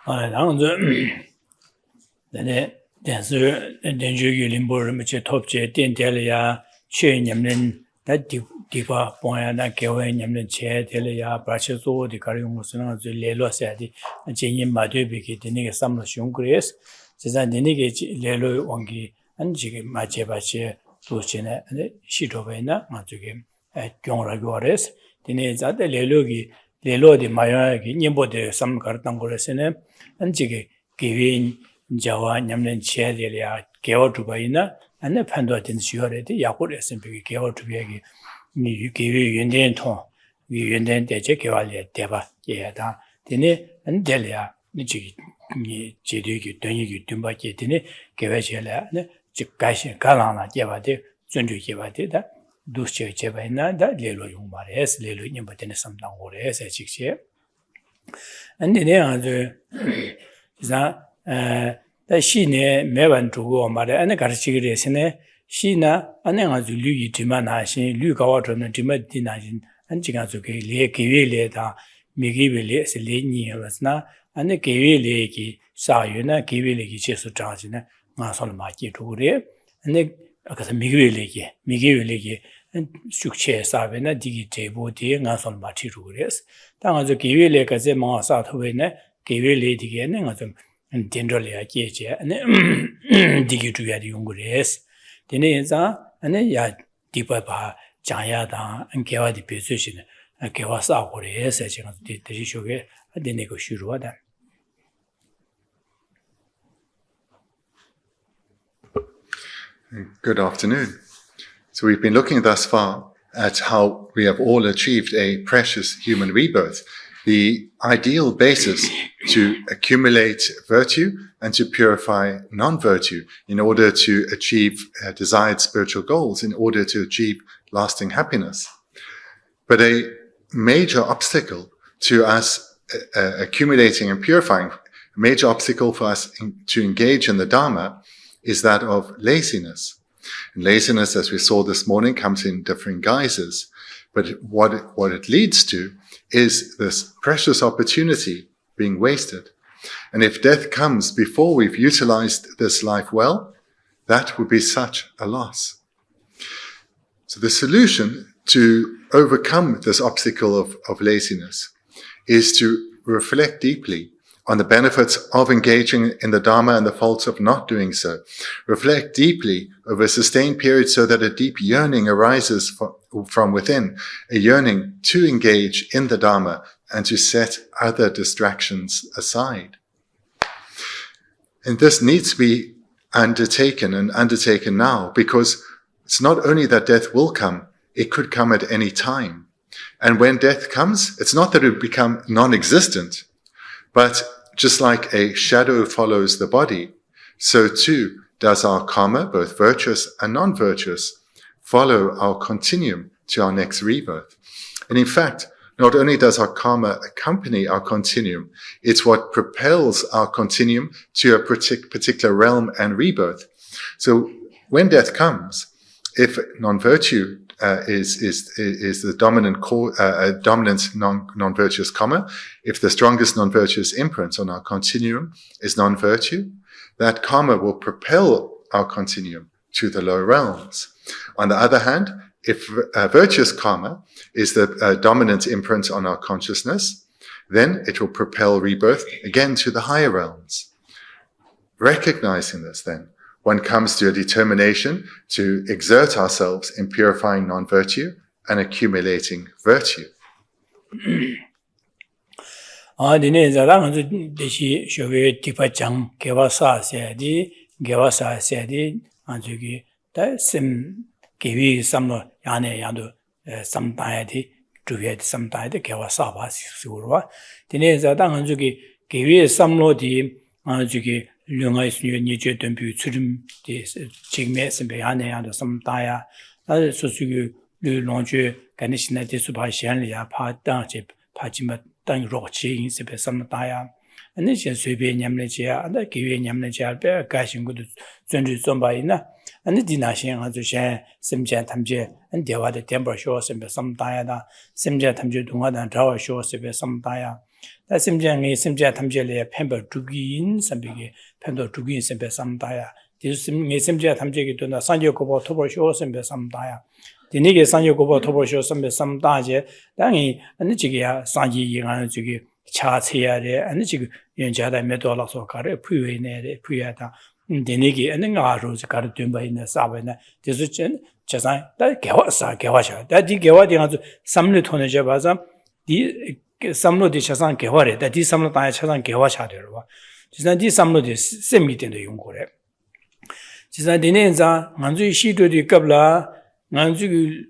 然后就但是连续有林波人们去托接电电了呀，去你们那地方帮呀，那给我你们钱的了呀，把去做的个用是那就联络下的，建议马对比给的那个什么熊格雷斯，现在的那个联络忘记，这个马接把去做起来，西周边呢，这个用了个雷斯，的那咱的联络的马样给你不的什么个当过来是呢，这个给자와 냠는 체들이야 개워 두바이나 안에 판도된 시월에도 야고를 선비기 개워 두비기 니 개위 연된통 이 연된 대제 개발에 대바 예다 되네 안델이야 니 제대기 돈이기 듬바게 되네 개회절에 즉 가시 가라나 개발데 전주 개발되다 두시 제바이나다 레로 용말에서 레로 님버되는 삼당고래서 직시 안데네 아주 자 시내 매번 두고 말에 안에 가르치기를 했으네 시나 안에 아주 류이 디만하신 류가와 저는 디마디나신 안지가 저게 레 기회레다 미기벨레스 레니여스나 안에 기회레기 사유나 기회레기 제수 장지나 마설 마기 두고래 안에 아까 미기벨레기 숙체 사베나 디기 제보디 마설 마티 두고래스 당아저 기회레까지 마사 토베네 기회레디게는 아주 딘돌이야 계제 디기주야디 용구레스 디네자 아니 야 디바바 장야다 안개와디 베수시네 개와 싸고레스 제가 디디쇼게 디네고 쉬루하다. Good afternoon. So we've been looking thus far at how we have all achieved a precious human rebirth, the ideal basis to accumulate virtue and to purify non-virtue in order to achieve desired spiritual goals, in order to achieve lasting happiness. But a major obstacle to us accumulating and purifying, a major obstacle for us to engage in the Dharma is that of laziness. And laziness, as we saw this morning, comes in different guises. But what it leads to is this precious opportunity being wasted. And if death comes before we've utilized this life well, that would be such a loss. So the solution to overcome this obstacle of laziness is to reflect deeply on the benefits of engaging in the Dharma and the faults of not doing so. Reflect deeply over a sustained period so that a deep yearning arises from within, a yearning to engage in the Dharma and to set other distractions aside. And this needs to be undertaken now, because it's not only that death will come, it could come at any time. And when death comes, it's not that it will become non-existent, but just like a shadow follows the body, so too does our karma, both virtuous and non-virtuous, follow our continuum to our next rebirth. And in fact, not only does our karma accompany our continuum, it's what propels our continuum to a particular realm and rebirth. So when death comes, if non-virtue is the dominant non-virtuous karma, if the strongest non-virtuous imprint on our continuum is non-virtue, that karma will propel our continuum to the lower realms. On the other hand, if virtuous karma is the dominant imprint on our consciousness, then it will propel rebirth again to the higher realms. Recognizing this then, one comes to a determination to exert ourselves in purifying non-virtue and accumulating virtue. Kiwi samlo yane yandu samdaya di juye di samdaya di kewa saba sikurwa. Dine zadang anzuki kiwi samlo di anzuki lunga isunyo nyeche dunpyu tsurim di jingme simpe yane yandu samdaya. Nada susuki lu longchu ganishina di subha shenli ya pa dangche pa jima dang rokchi yin simpe samdaya. Ane chen suibe nyamle chea, anda kiwi nyamle chea pe gashin kudu zunru zomba ina. And the Dinashin has to share Simja Tamje and Deva the temper shows and some diada, Simja Tamju Dunga and Tower shows if some dia. 다 심장에 심장 탐제에 펜버 두긴 삼비게 펜도 두긴 sembe samdaya 디스미 심장 탐제기 도나 산요고보 토보쇼 sembe samdaya 디니게 산요고보 토보쇼 sembe sam다제 당이 아니 지기야 산지 이가는 지기 차체야래 아니 지기 연자다 메도라서 가래 부여내래 부여다 디니게 아니가로 가르 됨바이나 사바나 디스전 자산 다 개화사 개화샤 다디 개화디 가서 삼르 토네 잡아서 디 삼로디 차산 개화래 다디 삼로 다야 차산 개화샤래로 봐 지난 디 삼로디 셈미된데 용고래 지난 디네자 만주이 시도디 갑라 만주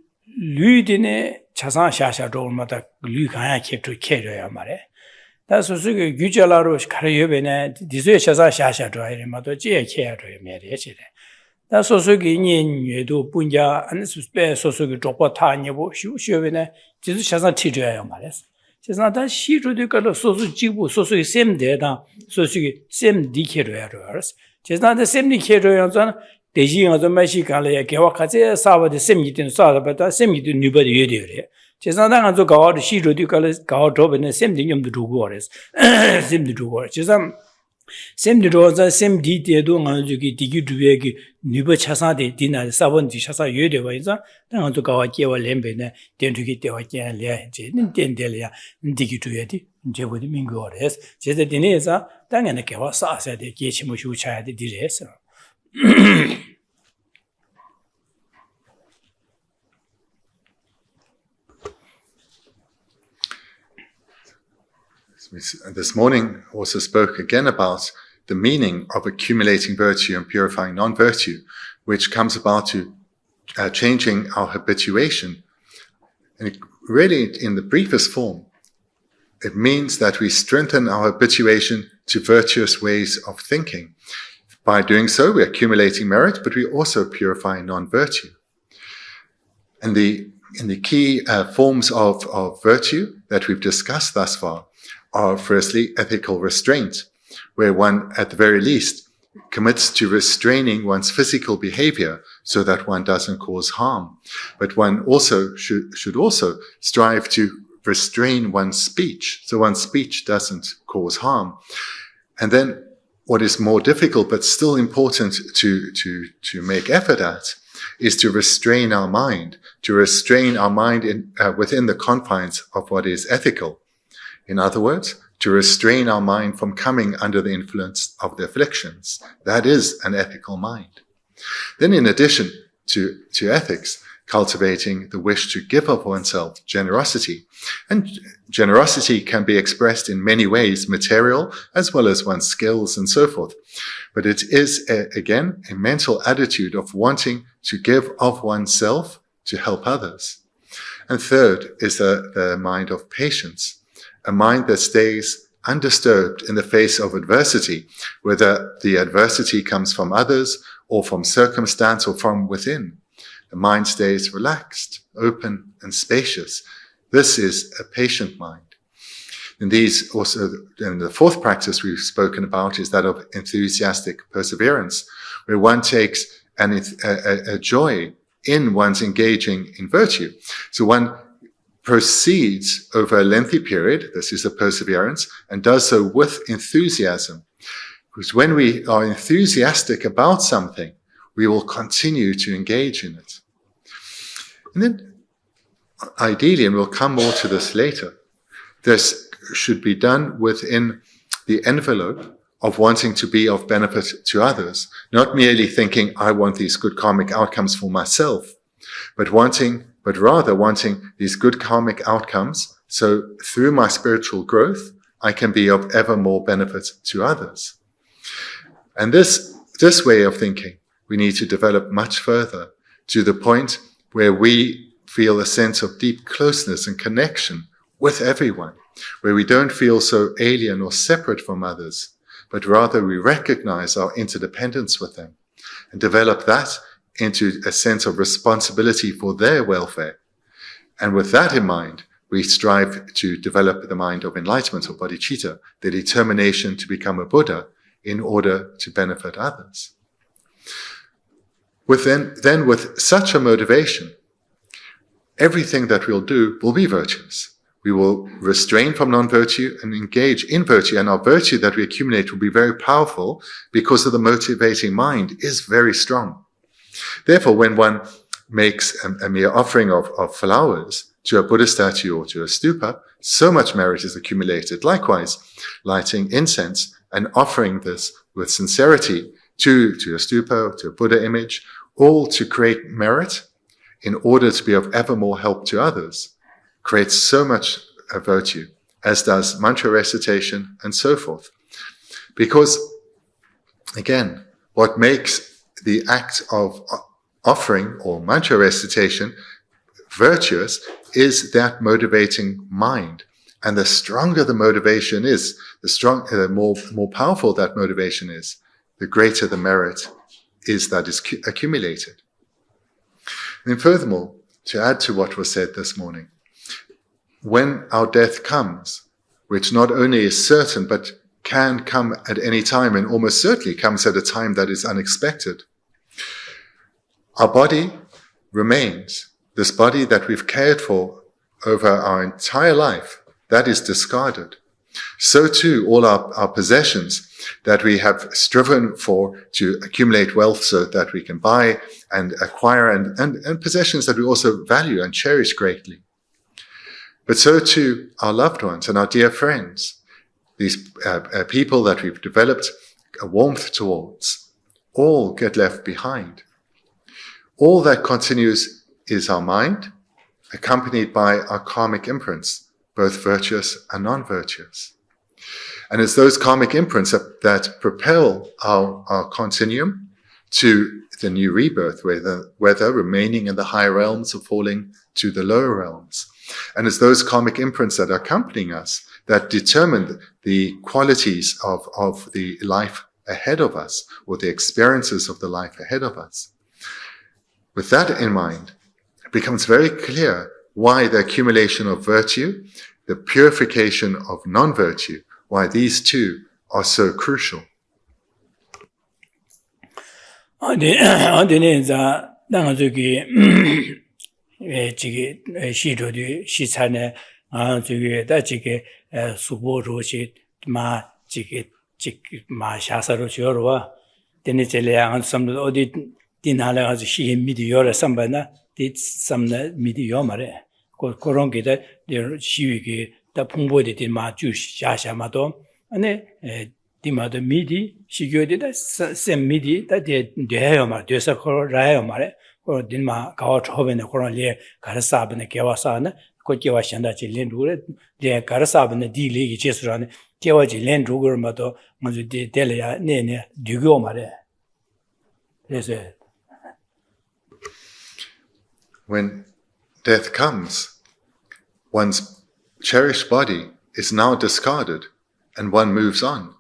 류디네 차산 샤샤도마다 류가야 캡투 캐려야 말해 다 소수게 규절라로 가려여베네 디소에 차산 샤샤도야 마도 지에 캐야도 메리지래 다 소수게 년외도 분자 안 스페 소수게 쪽바타니고 쉬쉬베네 지수 차산 티줘야 말했어 지난다 시주도가로 소수 지부 소수의 셈데다 소수의 셈디케로야로 지난다 셈디케로야잖아 대지가서 마시간래 개와 같이 사바데 셈이든 사바다 셈이도 뉴버드 예데래 지난다 가서 가와도 시주도가로 가와도베네 셈디념도 두고 그랬어 셈디 두고 지난 셈디로자 셈디데도 가지고 디기두에기 뉴버 차사데 디나 사본디 차사 예데와이자 당도 가와 개와 렘베네 된두기 때와 개래 제는 된델이야 디기두에디 제보디 민고레스 제데 디네자 당연히 개와 사사데 개치모 슈차야데 디레스 This morning also spoke again about the meaning of accumulating virtue and purifying non-virtue, which comes about to changing our habituation. And really, in the briefest form, it means that we strengthen our habituation to virtuous ways of thinking. By doing so, we're accumulating merit, but we also purify non-virtue. And the key forms of virtue that we've discussed thus far are firstly ethical restraint, where one at the very least commits to restraining one's physical behavior so that one doesn't cause harm. But one also should also strive to restrain one's speech so one's speech doesn't cause harm. And then what is more difficult but still important to make effort at is to restrain our mind within the confines of what is ethical. In other words, to restrain our mind from coming under the influence of the afflictions. That is an ethical mind. Then in addition to ethics, cultivating the wish to give of oneself, generosity. And generosity can be expressed in many ways, material as well as one's skills and so forth. But it is, again, a mental attitude of wanting to give of oneself to help others. And third is the mind of patience. A mind that stays undisturbed in the face of adversity, whether the adversity comes from others or from circumstance or from within. The mind stays relaxed, open, and spacious. This is a patient mind. And the fourth practice we've spoken about is that of enthusiastic perseverance, where one takes a joy in one's engaging in virtue. So one proceeds over a lengthy period, this is a perseverance, and does so with enthusiasm. Because when we are enthusiastic about something, we will continue to engage in it. And then, ideally, and we'll come more to this later, this should be done within the envelope of wanting to be of benefit to others, not merely thinking, I want these good karmic outcomes for myself, but rather wanting these good karmic outcomes, so through my spiritual growth, I can be of ever more benefit to others. And this way of thinking, we need to develop much further to the point where we feel a sense of deep closeness and connection with everyone, where we don't feel so alien or separate from others, but rather we recognize our interdependence with them and develop that into a sense of responsibility for their welfare. And with that in mind, we strive to develop the mind of enlightenment, or bodhicitta, the determination to become a Buddha in order to benefit others. With such a motivation, everything that we'll do will be virtuous. we will restrain from non-virtue and engage in virtue, and our virtue that we accumulate will be very powerful because of the motivating mind is very strong. Therefore, when one makes a mere offering of flowers to a Buddha statue or to a stupa, so much merit is accumulated. Likewise, lighting incense and offering this with sincerity to a stupa, to a Buddha image, all to create merit in order to be of ever more help to others, creates so much virtue, as does mantra recitation and so forth. Because, again, what makes the act of offering or mantra recitation virtuous is that motivating mind. And the stronger the motivation is, the more powerful that motivation is, the greater the merit is that is accumulated. And then furthermore, to add to what was said this morning, when our death comes, which not only is certain, but can come at any time and almost certainly comes at a time that is unexpected, our body remains. This body that we've cared for over our entire life, that is discarded. So too, all our possessions that we have striven for to accumulate wealth so that we can buy and acquire, and possessions that we also value and cherish greatly. But so too, our loved ones and our dear friends, these people that we've developed a warmth towards, all get left behind. All that continues is our mind, accompanied by our karmic imprints, both virtuous and non-virtuous. And it's those karmic imprints that propel our continuum to the new rebirth, whether remaining in the higher realms or falling to the lower realms. And it's those karmic imprints that are accompanying us that determine the qualities of the life ahead of us, or the experiences of the life ahead of us. With that in mind, it becomes very clear why the accumulation of virtue, the purification of non-virtue, why these two are so crucial. Dinala she meteor sambana did some meteor mare. Korongita, the Shiviki, the Pumbo de Ma Jush Shashamado, and Dimado Midi, she did the same midi that the Heoma, Dusako Rayomare, or Dinma, Kauthoven, Coronle, Karasab and the Kawasana, Kokiwashanda Lendur, the Karasab and the D League Jesran, Kewaji Lendugur Mato, Mazu Delia, Nene, Dugomare. There's a when death comes, one's cherished body is now discarded and one moves on.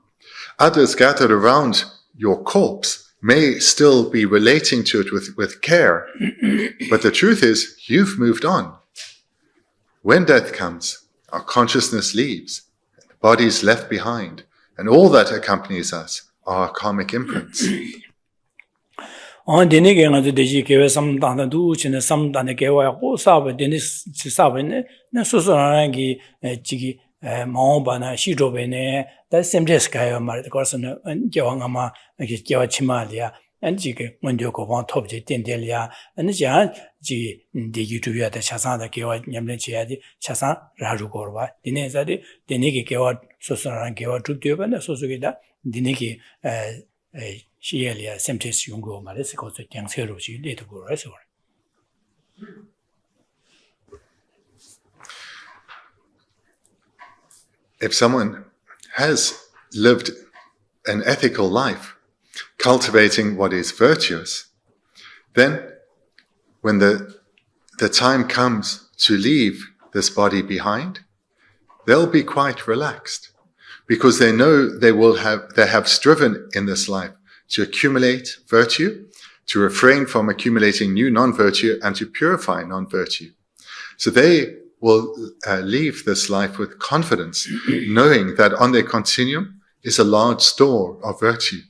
Others gathered around your corpse may still be relating to it with care, but the truth is you've moved on. When death comes, our consciousness leaves, the body is left behind, and all that accompanies us are our karmic imprints. On the Nigan of the Digi, some down the douche and some down the Gawa, all Saba, Dennis Sabin, Nasusarangi, Jigi, Maobana, Shidovene, that same Jeskai, Marit Corson, and Jawangama, Jawachimalia, and Jig, when you go on top of Tendelia, and the Jan, G, the YouTube, the Chasan, the Gawa, Yamlechi, Chasan, Rajugorva, the Nezadi, the Niki Gawa, Susaran Gawa, Tube, and the Susugida, the Niki, if someone has lived an ethical life, cultivating what is virtuous, then when the time comes to leave this body behind, they'll be quite relaxed, because they know they have striven in this life to accumulate virtue, to refrain from accumulating new non-virtue, and to purify non-virtue. So they will leave this life with confidence, knowing that on their continuum is a large store of virtue.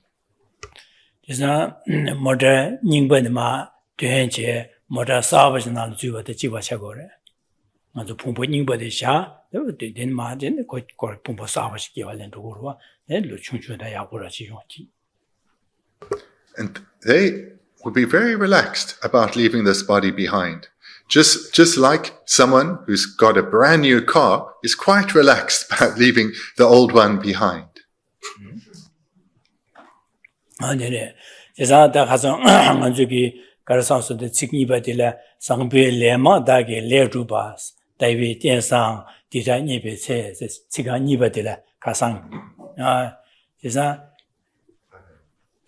And they would be very relaxed about leaving this body behind. Just like someone who's got a brand new car is quite relaxed about leaving the old one behind.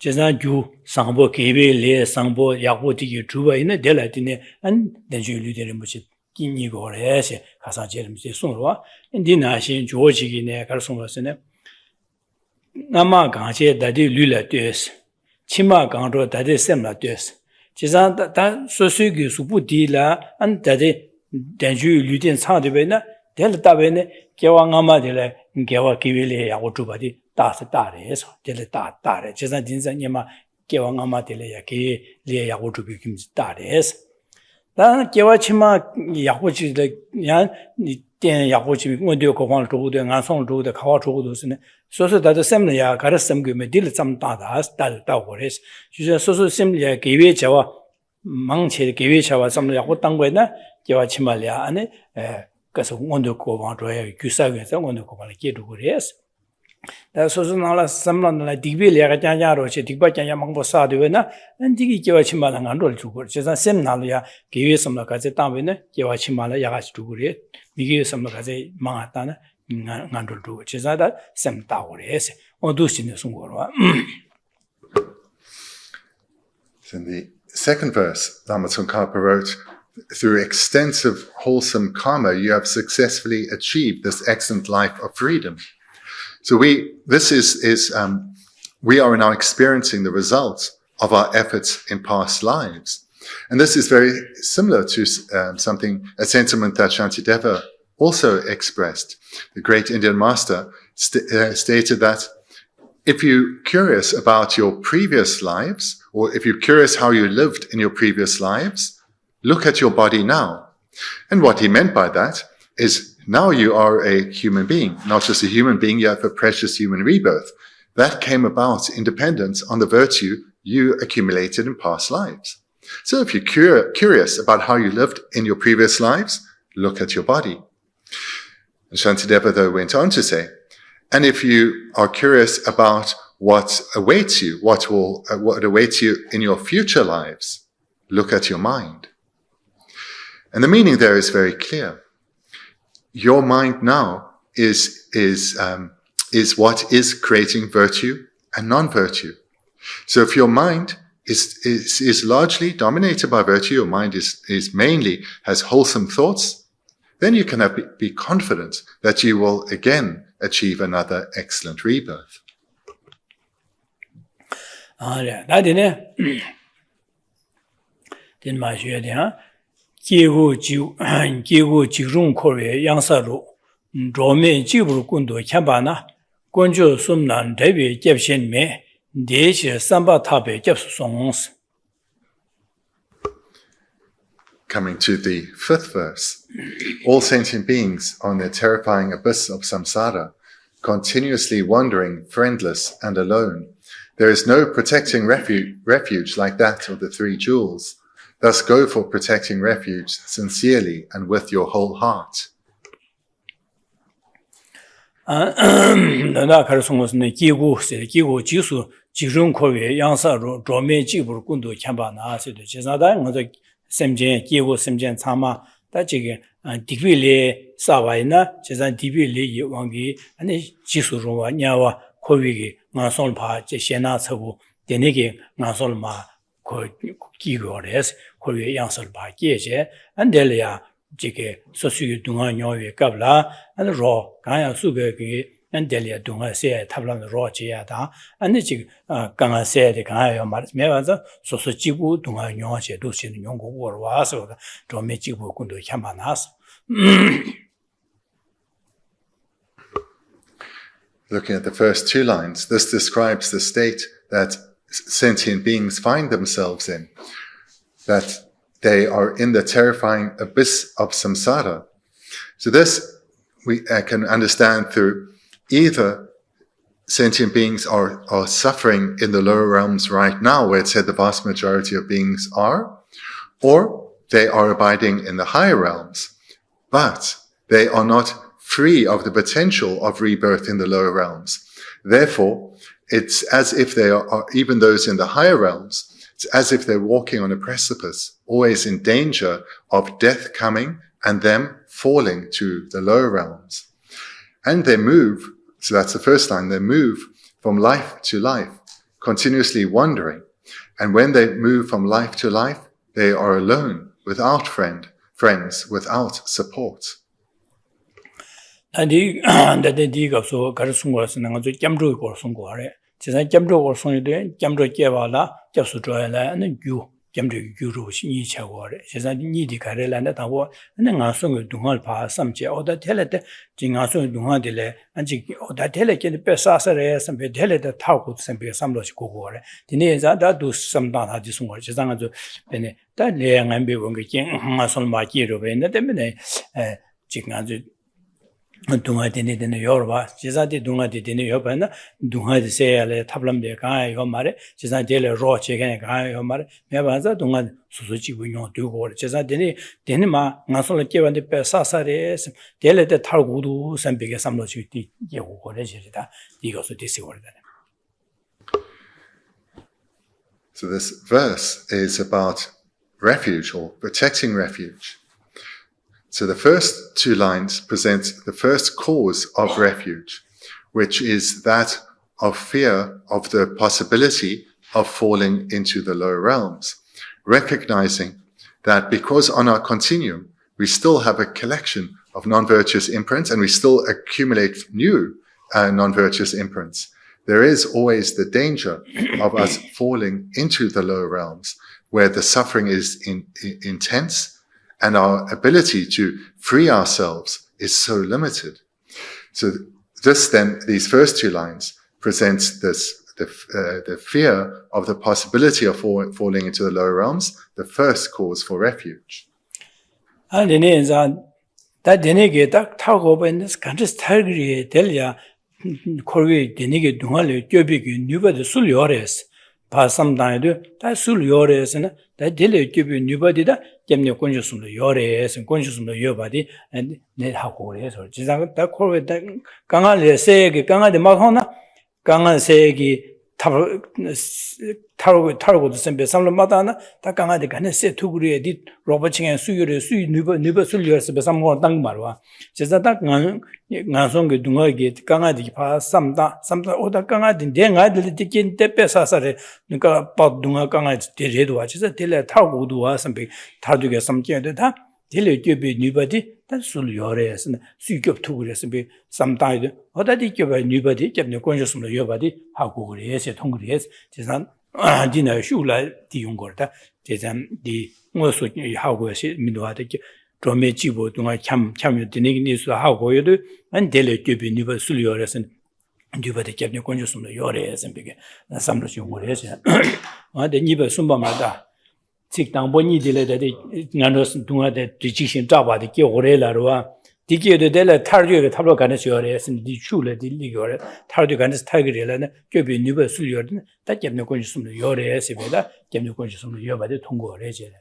Ju sangbo kebe le sangbo yakbo tiki chuba ina dela tine an denju lidere muchi kinyi gore se kasan jere muchi sungruwa indi na shin juo chigi ne kar sungruwa se ne nama gangche dadi lula tuyes chima gangro dadi semla tuyes jizan da sosu gi supu di la an dadi denju liden changdibe na dela tabe ne gewa ngama dela gewa kebe le yakbo chuba di 다스다래 해서 될다 다래 제가 진짜님아 개왕아마 될야 개 리야고 주비 김지 다래서 나는 개와치마 야고지의 양店야고 주비 원dio 고방 주고도 안송 주고도 가와 주고도스네 소소 다도 셈이야 가르섬 그메 딜 잠다다 달다 그래서 주저 소소 셈이야 개외 저와 망체 개외 저와 좀 야고 땅 거나 개와치마야 안에 그래서 원dio 고방 줘야 규사에서 원dio 고방을 깨도 그래서 소소나라 삼란나 디빌이야 자자로치 디바자야 망보사되나 안디기 개와치마랑 안롤 주고 제가 셈나로야 개외섬나 가지 땅에는 개와치마라 야가시 주고래 미게 섬나 가지 망았다나 안롤 주고 제가다 셈다고래서 어두시네 송고로. In the second verse, Lama Tsongkhapa wrote, through extensive wholesome karma, you have successfully achieved this excellent life of freedom. So we are now experiencing the results of our efforts in past lives. And this is very similar to a sentiment that Shantideva also expressed. The great Indian master stated that if you're curious about your previous lives, or if you're curious how you lived in your previous lives, look at your body now. And what he meant by that is now you are a human being, not just a human being, you have a precious human rebirth. That came about in dependence on the virtue you accumulated in past lives. So if you're curious about how you lived in your previous lives, look at your body. And Shantideva though went on to say, and if you are curious about what awaits you, what awaits you in your future lives, look at your mind. And the meaning there is very clear. Your mind now is what is creating virtue and non-virtue. So if your mind is largely dominated by virtue, your mind is mainly has wholesome thoughts, then you can be confident that you will again achieve another excellent rebirth. Kigu jigrung korwe yangsaru, drome jibru kundu kyambana, gonjo sumnan dewe gyabshen me, deche samba tabe gyabsu songs. Coming to the fifth verse, all sentient beings on the terrifying abyss of samsara, continuously wandering, friendless and alone. There is no protecting refuge like that of the three jewels. Thus go for protecting refuge sincerely and with your whole heart. Na karsungosne kigu jisu jigrung korwe yangsaru, drome jibru kundu kyambana se de jezada ngozo semjen kigu semjen chama da jige dikwi le sawaina jezan dikwi le wangi ane jisu ruwa nyawa korwe ge ngasol pa je shena chabu denege ngasol ma ko kigores korwe yangsol pa geje andelia jige sosu dunga nyowe kabla an ro gaya suge ge andelia dunga se tablan ro jiya da ane jig ganga se de gaya mar mewaza sosu jibu dunga nyowe je do sin nyonggo worwa so da do me jibu kundu kyamanas. Looking at the first two lines, this describes the state that sentient beings find themselves in, that they are in the terrifying abyss of samsara. So this we can understand through either sentient beings are suffering in the lower realms right now, where it said the vast majority of beings are, or they are abiding in the higher realms, but they are not free of the potential of rebirth in the lower realms. Therefore, it's as if they are, even those in the higher realms, it's as if they're walking on a precipice, always in danger of death coming and them falling to the lower realms. And they move, so that's the first line, they move from life to life, continuously wandering. And when they move from life to life, they are alone, without friends, without support. And so Garsungo and Jamdru or Sungore. Jamdru or Sunday, Jamdru Javala, Japsudrala, and you. Jamdu Guru Nicha war, she's a needy Karela that I war, and then I sung to Dungalpa, some chair, or that tell it, Jingasu Dungadile, and that tell it the best assassin, and tell it that Tauku and be some logical war. The names that do some data this one, she's on to Bene, that lay and be won't get Mason Makiro, and that many chicken. Dunga did in the Yorba, she's at the Dunga did in the Yoban, Dunga de say, Tablam de Kai, Homare, she's not daily raw chicken, Kai, Homare, Nevaza, Dunga, Suzuki, we know do war, she's at Denima, Nasola given the Pesasares, Dele the Targudu, and bigger some logic, Yogorejita, Digo to this order. So this verse is about refuge or protecting refuge. So the first two lines present the first cause of refuge, which is that of fear of the possibility of falling into the lower realms, recognizing that because on our continuum, we still have a collection of non-virtuous imprints and we still accumulate new non-virtuous imprints. There is always the danger of us falling into the lower realms where the suffering is intense and our ability to free ourselves is so limited. So this then, these first two lines presents the fear of the possibility of falling into the lower realms, the first cause for refuge. And in that denegate that talk over in this country target delia Corey denegate Dungali, Jobig, Nuba the Suliores, pass some time do that Suliores and that delay give you nobody that Gemno conscious from the Yores and conscious from your body and net how Koreas or Jizang that Corey that Ganga Segi, Ganga de Mahona, Ganga Segi, Targo the Sembe, some Madana, Takanga de Gane said to Guri did Robert Ching and Suyu, Nuba Sulius, some more Dangmarwa. Just that Nansong Dungagate, Ganga de Pass, some other Ganga didn't I did the Pesasare, Nuka Pot Dunga Ganga did watch, is a tele Targo do us and be Tarduga some chair at that. Tell you be nobody, that's Suliores and Suk of Tourists and be some tide, or that you give a nobody, kept no conscious from your body, how good is it, hungry is, tis not dinner shoe like the Ungorta, tis the most how was it, Midoatic, Drome Chibo, do I come you the news how go you do, and tell you be never Suliores and do but kept no conscious from your ears and begin some of you would is. The never Sumbamada. Take down Bonnie delay that Nanos do that decision Java, the Kiorella, the Kia de Della Tardio, Tablocanes, and the Chula, the Ligor, Tardoganes Tiger, and Joby Nuba Suliordan, that gave no conscious from the Yores, that gave no conscious from the Yoba, the Tongo Regina.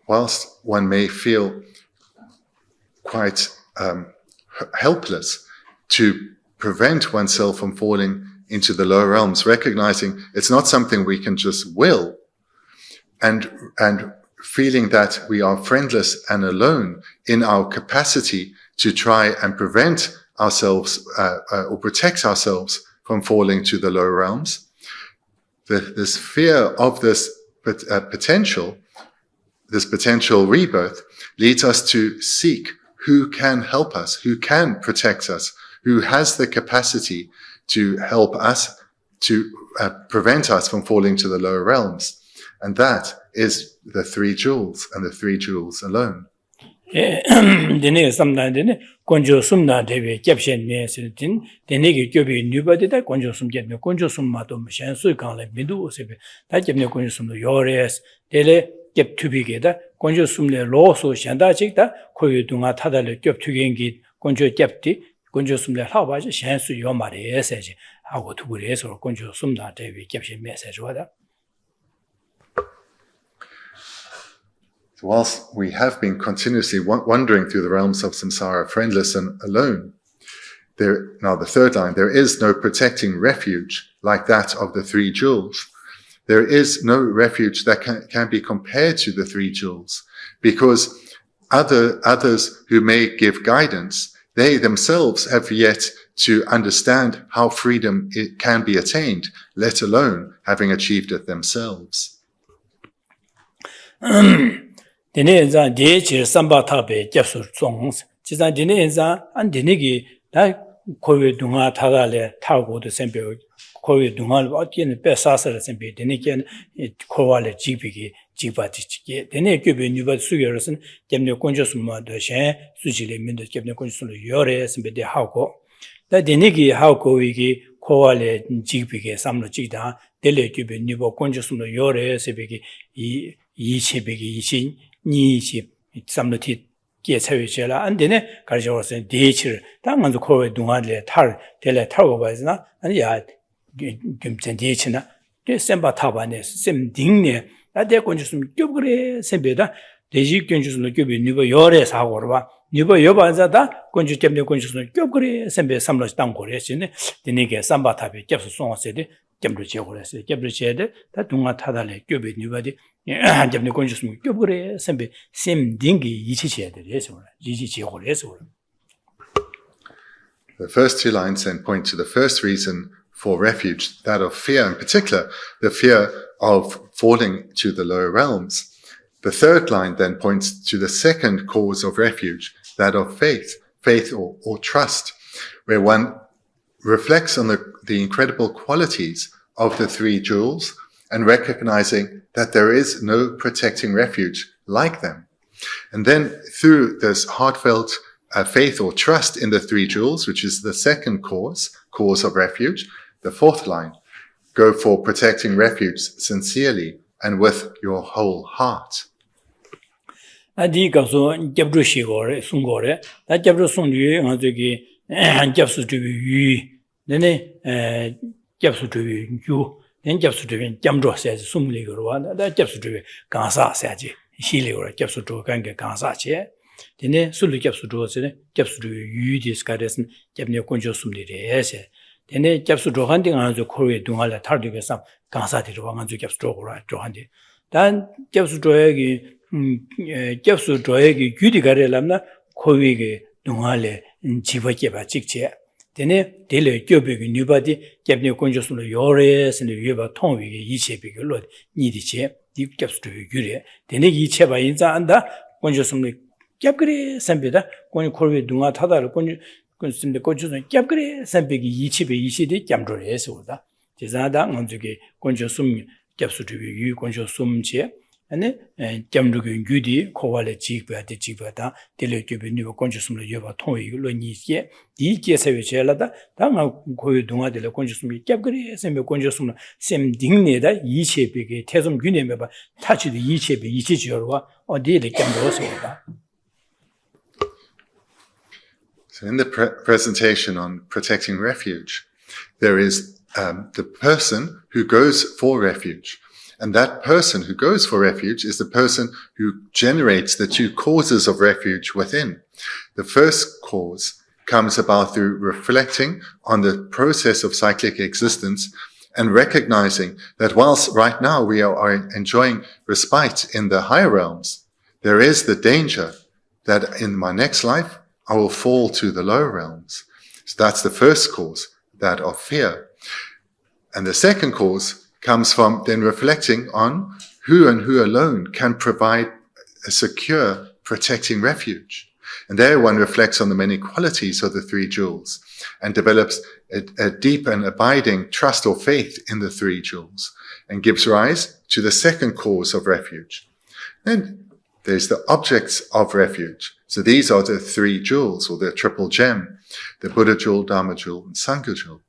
Whilst one may feel quite helpless to prevent oneself from falling into the lower realms, recognizing it's not something we can just will, and feeling that we are friendless and alone in our capacity to try and prevent ourselves or protect ourselves from falling to the lower realms. This fear of this potential rebirth leads us to seek who can help us, who can protect us, who has the capacity to help us, to prevent us from falling to the lower realms. And that is the three jewels, and the three jewels alone. 겹투비게다 건조 숨내 로소 샹다직다 코유 동아 타달을 겹투겐기 건조 겹디 건조 숨내 하바지 샹수 요 말에 에세지 하고 두부리에서 건조 숨다 대비 겹시 메시지와다. Whilst we have been continuously wandering through the realms of samsara, friendless and alone, now the third line, there is no protecting refuge like that of the three jewels. There is no refuge that can be compared to the three jewels, because others who may give guidance, they themselves have yet to understand how freedom it can be attained, let alone having achieved it themselves. 데네자 데치 삼바타베 겹수 종 지자 데네자 안 데네기 다 코웨 동아 타갈레 타고도 셈베 코웨 동아를 어디에 빼사서를 셈베 데네게 코와레 지비기 지바티치게 데네 교베 뉴바 수여로선 겜네 콘조스마도 셴 수지레 민도 겜네 콘조스로 요레 셈베데 하고 다 데네기 하고 위기 코와레 지비게 삼로 지다 델레 교베 뉴바 콘조스로 요레 셈베기 이 이체백이 이신 니시 삼로티 계체회제라 안 되네 가르쳐서 대치를 당만도 코에 동안에 탈 델레 타고 봐야지나 아니야 김전 대치나 셈바 타바네 셈딩네 나대 건주스면 껴그래 셈베다 대지 건주스는 껴비 니버 열에 사고로 봐 니버 여반자다 건주 때문에 건주스는 껴그래 셈베 삼로 땅 고래시네 되네게 삼바탑에 겹서 송어세데 겹로 지고래서 겹로 지에데 다 동아 타달래 껴비 니버디 한점내 건주스면 껴그래 셈베 셈딩기 이치치야 되래서 이치치고래서. The first two lines then point to the first reason for refuge, that of fear, in particular, the fear of falling to the lower realms. The third line then points to the second cause of refuge, that of faith or trust, where one reflects on the incredible qualities of the three jewels and recognizing that there is no protecting refuge like them. And then through this heartfelt faith or trust in the three jewels, which is the second cause of refuge, the fourth line, go for protecting refuge sincerely and with your whole heart. 아디 가서 잡루시고래 숨고래 다 잡루 숨이 저기 잡수주의 유 내네 잡수주의 유 낸 잡수주의 잠조세지 숨리고로 와다 잡수주의 강사세지 실리고로 잡수주 관계 강사체 되네 술리 잡수주세네 잡수주의 유디스카데스 잡네 건조 숨리래세 되네 잡수주 한딩 안저 코르에 동안에 탈득해서 강사들이 와가지고 잡수주고로 조한데 단 잡수주의 겹수 조에기 규디가래람나 코위게 동안에 지버게바 직제 되네 델레 겹베기 뉴바디 겹네 건조스로 요레스네 위바 통위게 이체비글로 니디체 디 겹수도 규래 되네 이체바 인자 안다 건조스로 겹그레 선배다 건 코르베 동아 타다를 건스인데 건조스 겹그레 선배기 이체베 이시디 겹조레스오다 제자다 먼저게 건조스음 겹수도 유 건조스음체 아니 점르근 규디 코발의 지바다 텔레교비니고 건주스므로 여바 통이로 니게 디게세에 제라다 당아 고유 동아들 건주스므로 캡그리 셈에 건주스므로 셈딩네다 이체비게 태좀 균에메바 타치도 이체비 이치지어와 어디에 점도서다. So in the presentation on protecting refuge, there is the person who goes for refuge. And that person who goes for refuge is the person who generates the two causes of refuge within. The first cause comes about through reflecting on the process of cyclic existence and recognizing that whilst right now we are enjoying respite in the higher realms, there is the danger that in my next life, I will fall to the lower realms. So that's the first cause, that of fear. And the second cause comes from then reflecting on who and who alone can provide a secure, protecting refuge. And there one reflects on the many qualities of the three jewels and develops a deep and abiding trust or faith in the three jewels and gives rise to the second cause of refuge. Then there's the objects of refuge. So these are the three jewels or the triple gem, the Buddha jewel, Dharma jewel, and Sangha jewel.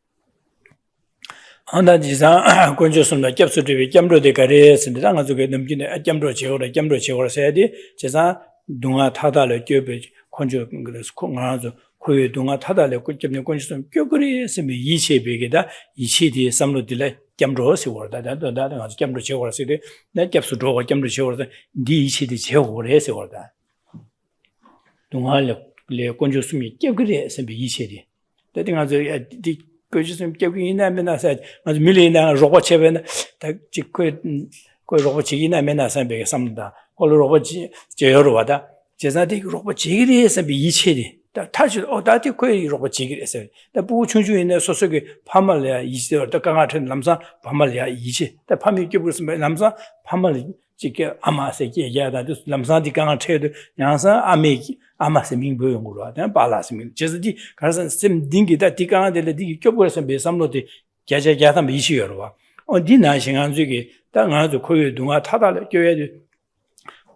Anda jiza konjo sumna kyapsu tibi kyamro de kare sinde ranga zuge namjine kyamro chegora sayadi jiza dunga thada le kyobe konjo ngres ko ngazo koyo dunga thada le ko kyamne konjo sum kyogri sime yiche begeda yiche di samlo dile kyamro siwor da ngazo kyamro chegora side na kyapsu dogo kyamro chegora di yiche di chegora siwor da dunga le konjo sumi kyogri sime yiche di da ngazo di 그것은 개인이나 맨나서 아주 밀리나 로봇 체베나 그 로봇 지기나 맨나서 배게 삼다. 그 로봇 제여로 와다. 제자디 로봇 지기리에서 이체리. 다시 다디 그 로봇 지기리에서. 다 부부 충주인의 소속의 파말이야 이시어 더 강하던 남사 파말이야 이시. 다 파미 끼부스 남사 파말 지게 아마세 얘기하다. 남사디 강한 체도 양사 아메기 아마세 민보용으로 하다 발라스민 제스디 가서 심 딩기다 디강한데 디 껴버려서 배삼로디 자자자다 미시여로 어디나 신한주기 땅아주 코요 동아 타달에 껴야지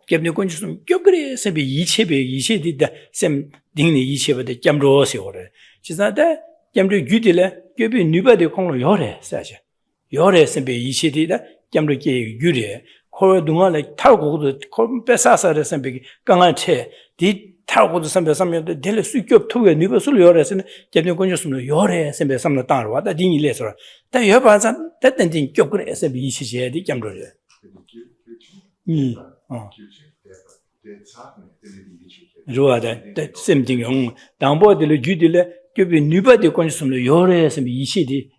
겹네 건좀 껴그래서 비 이체디다 심 딩니 이체버데 짬로시오래 지사다 짬로 유디래 껴비 누바데 콩로 요래 사실 요래서 비 이체디다 짬로게 유래 코요 동아에 타고도 코 뺏사서서 비 강한 체디 타고도 선배선배도 될 수 있게 토에 누버술 요래서는 제대로 건졌으면 요래 선배 삼는 땅으로 왔다 딩이래서 다 여봐서 됐든지 껴그래서 미시제디 점로래 좋아다 샘딩용 당보들 주딜에 껴비 누버디 건졌으면 요래서 미시디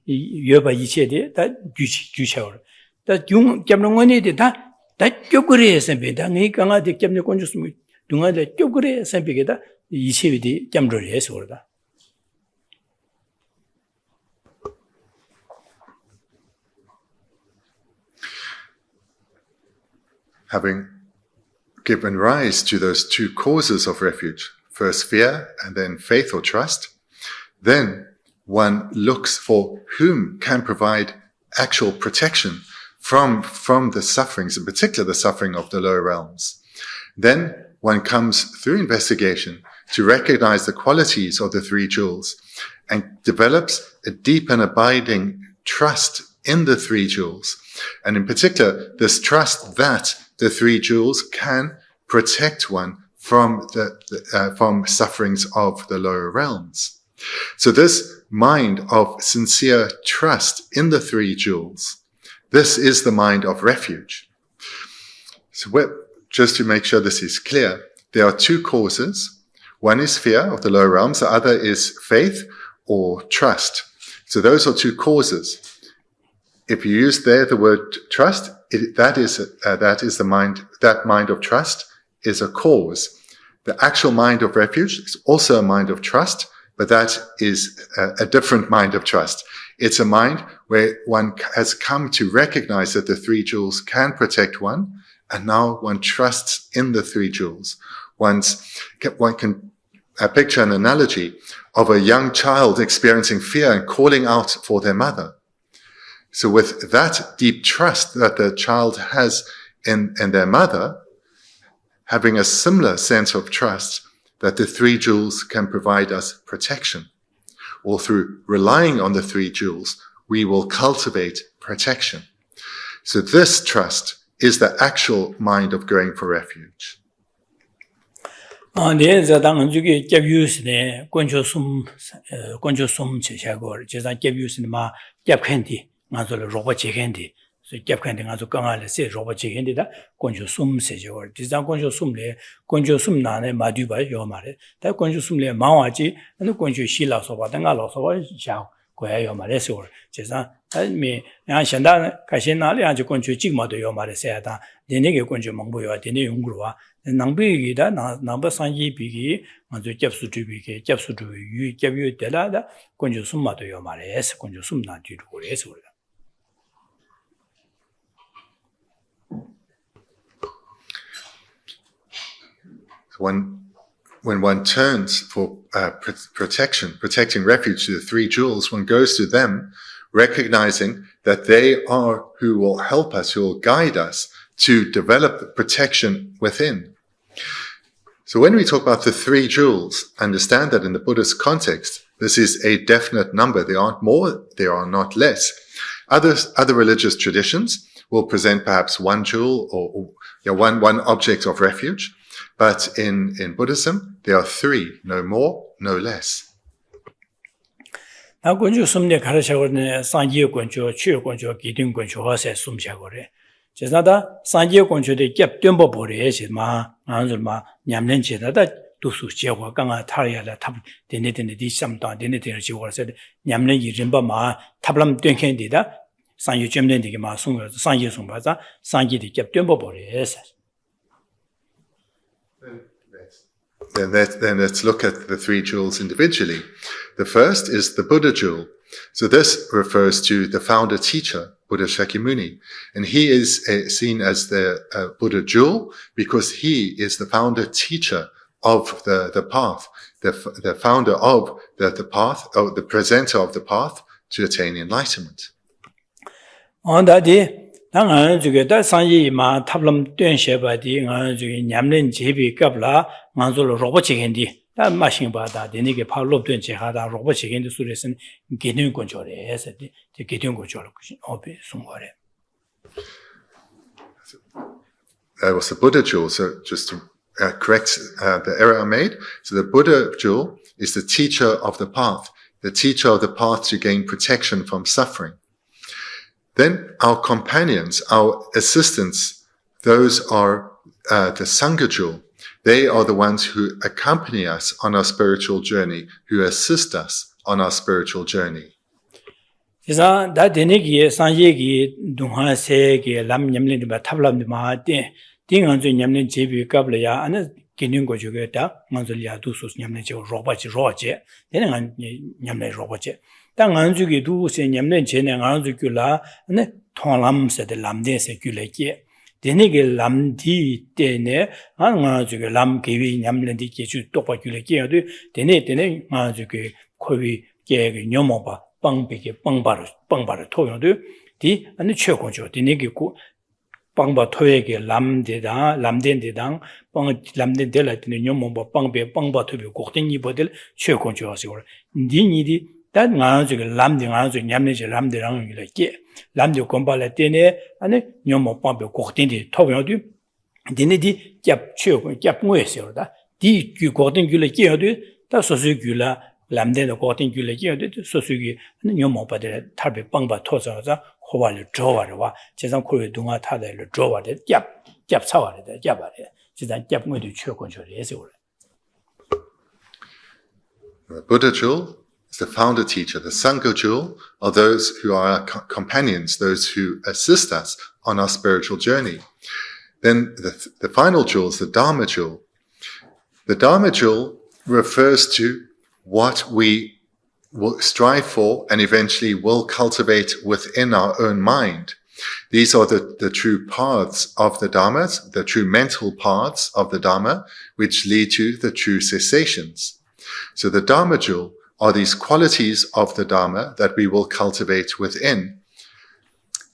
여봐 이체디 다 주셔 다중 점롱원이디 다 껴그래서 배다 네 강아지 점내 건졌으면 동아데 쪼그레 샘비게다 이시비디 짬로를 해서 그러다. Having given rise to those two causes of refuge, first fear and then faith or trust, then one looks for whom can provide actual protection from the sufferings, in particular the suffering of the lower realms. Then one comes through investigation to recognize the qualities of the three jewels and develops a deep and abiding trust in the three jewels. And in particular, this trust that the three jewels can protect one from from sufferings of the lower realms. So this mind of sincere trust in the three jewels, this is the mind of refuge. So just to make sure this is clear, there are two causes. One is fear of the lower realms, the other is faith or trust. So those are two causes. If you use there the word trust, that is the mind. That mind of trust is a cause. The actual mind of refuge is also a mind of trust, but that is a different mind of trust. It's a mind where one has come to recognize that the three jewels can protect one, and now one trusts in the three jewels. One can picture an analogy of a young child experiencing fear and calling out for their mother. So with that deep trust that the child has in their mother, having a similar sense of trust that the three jewels can provide us protection, or through relying on the three jewels, we will cultivate protection. So this trust is the actual mind of going for refuge. 네, 자당 주기 캡유스네 권조숨 제샤고 제자 캡유스네 마 캡캔디 나절 로봇 제겐디 so 캡캔디 나절 강알레 세 로봇 제겐디다 권조숨 세죠 디자 권조숨레 권조숨 나네 마디바 요 말에 다 권조숨레 마와지 너 권조 시라서 바당가 라서 샤 고야요 말에서 제자 미 야 현다 가신나리 아주 권조 찍마도 요 말에 세야다 내내게 권조 망보요 되네 용구로와 낭비기다 남바 산지 비기 먼저 캡수주비게 캡수주 유 캡유 되라다 권조 숨마도 요 말에서 권조 숨나 뒤로 그래서 그래. When one turns for protecting refuge to the three jewels, one goes to them, recognizing that they are who will help us, who will guide us to develop the protection within. So when we talk about the three jewels, understand that in the Buddhist context, this is a definite number. There aren't more, there are not less. Other religious traditions will present perhaps one jewel or one object of refuge, but in Buddhism there are three, no more, no less. 나 군주 숨내 가르쳐거든 상지의 군주, 취의 군주, 기둥 군주 와서 숨자거래. 제사다 상지의 군주의 겹 뜸버 버려야지 마. 안줄마 냠는 제다다 두수 지역과 강아 타야라 탑 데네데네 디삼다 데네데네 지역에서 냠는 이름바 마 탑람 땡캔디다 상유 점된디게 마 송어 상지 송바자 상지의 겹 뜸버 버려야지. Then let's look at the three jewels individually. The first is the Buddha jewel. So this refers to the founder teacher, Buddha Shakyamuni. And he is seen as the Buddha jewel because he is the founder teacher of the path, the founder of the path, or the presenter of the path to attain enlightenment. 당은 저게다 상이마 탑람 된셔바디 응 저기 냠는 제비 갑라 만솔 로봇이겐디 다 마신 바다 되니게 팔롭된 제하다 로봇이겐디 소리선 기능 건조래 해서디 기능 건조를 어비 송거래. That was the Buddha jewel. So just to correct the error I made. So the Buddha jewel is the teacher of the path to gain protection from suffering. Then our companions, our assistants, those are the Sangha jewel. They are the ones who accompany us on our spiritual journey, who assist us on our spiritual journey. 그래서 다 되니기에 상예기 동화세기 람냠는 바 탑람도 마데 띵한주 냠는 제비 갑려야 아는 기능 고주겠다 만들야 두수스 냠는 저 로바지 로제 되는 냠는 로바지 땅 안주기 두세 냠는 제네 안주기라 네 통람세데 람데세 귤레게 되니게 람디 때네 안주기 람기위 냠는디 계주 똑바 귤레게 되네 안주기 코위 계게 녀모바 빵비게 빵바르 토용도 디 아니 최고죠 디네기고 빵바 토에게 람덴데당 빵 람덴델라티네 녀모바 빵베 빵바 토비 고든이 버들 최고죠 하시고 니니디 다 나중에 람딩 냠네지 람데랑 이렇게 람디 콤발레 때네 아니 녀모 빵베 고든이 토용도 디네디 캡 최고 캡 뭐였어요다 디 고든 귤레 끼어도 다 소수귤라 람데의 고tin 귤레기어도 소수기 녀모바데 탈베 빵바 토자자 호발을 줘와와 제상 코에 동아 타다를 줘와데 짭 차와데 짭바래 지단 짭모도 최고조리 해서 The Buddha jewel is the founder teacher. The Sangha jewel are those who are our companions, those who assist us on our spiritual journey. Then the final jewel is the Dharma jewel. The Dharma jewel refers to what we will strive for and eventually will cultivate within our own mind. These are the true paths of the Dharma, the true mental paths of the Dharma, which lead to the true cessations. So the Dharma jewel are these qualities of the Dharma that we will cultivate within.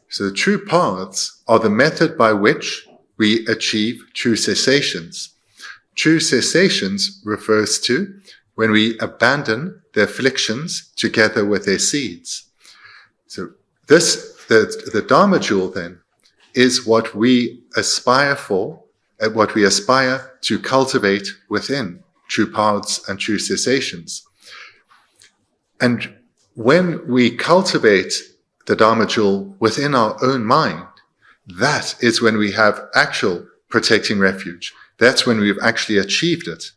So the true paths are the method by which we achieve true cessations. True cessations refers to when we abandon the afflictions together with their seeds. So the Dharma jewel then is what we aspire for, what we aspire to cultivate within true paths and true cessations. And when we cultivate the Dharma jewel within our own mind, that is when we have actual protecting refuge. That's when we've actually achieved it.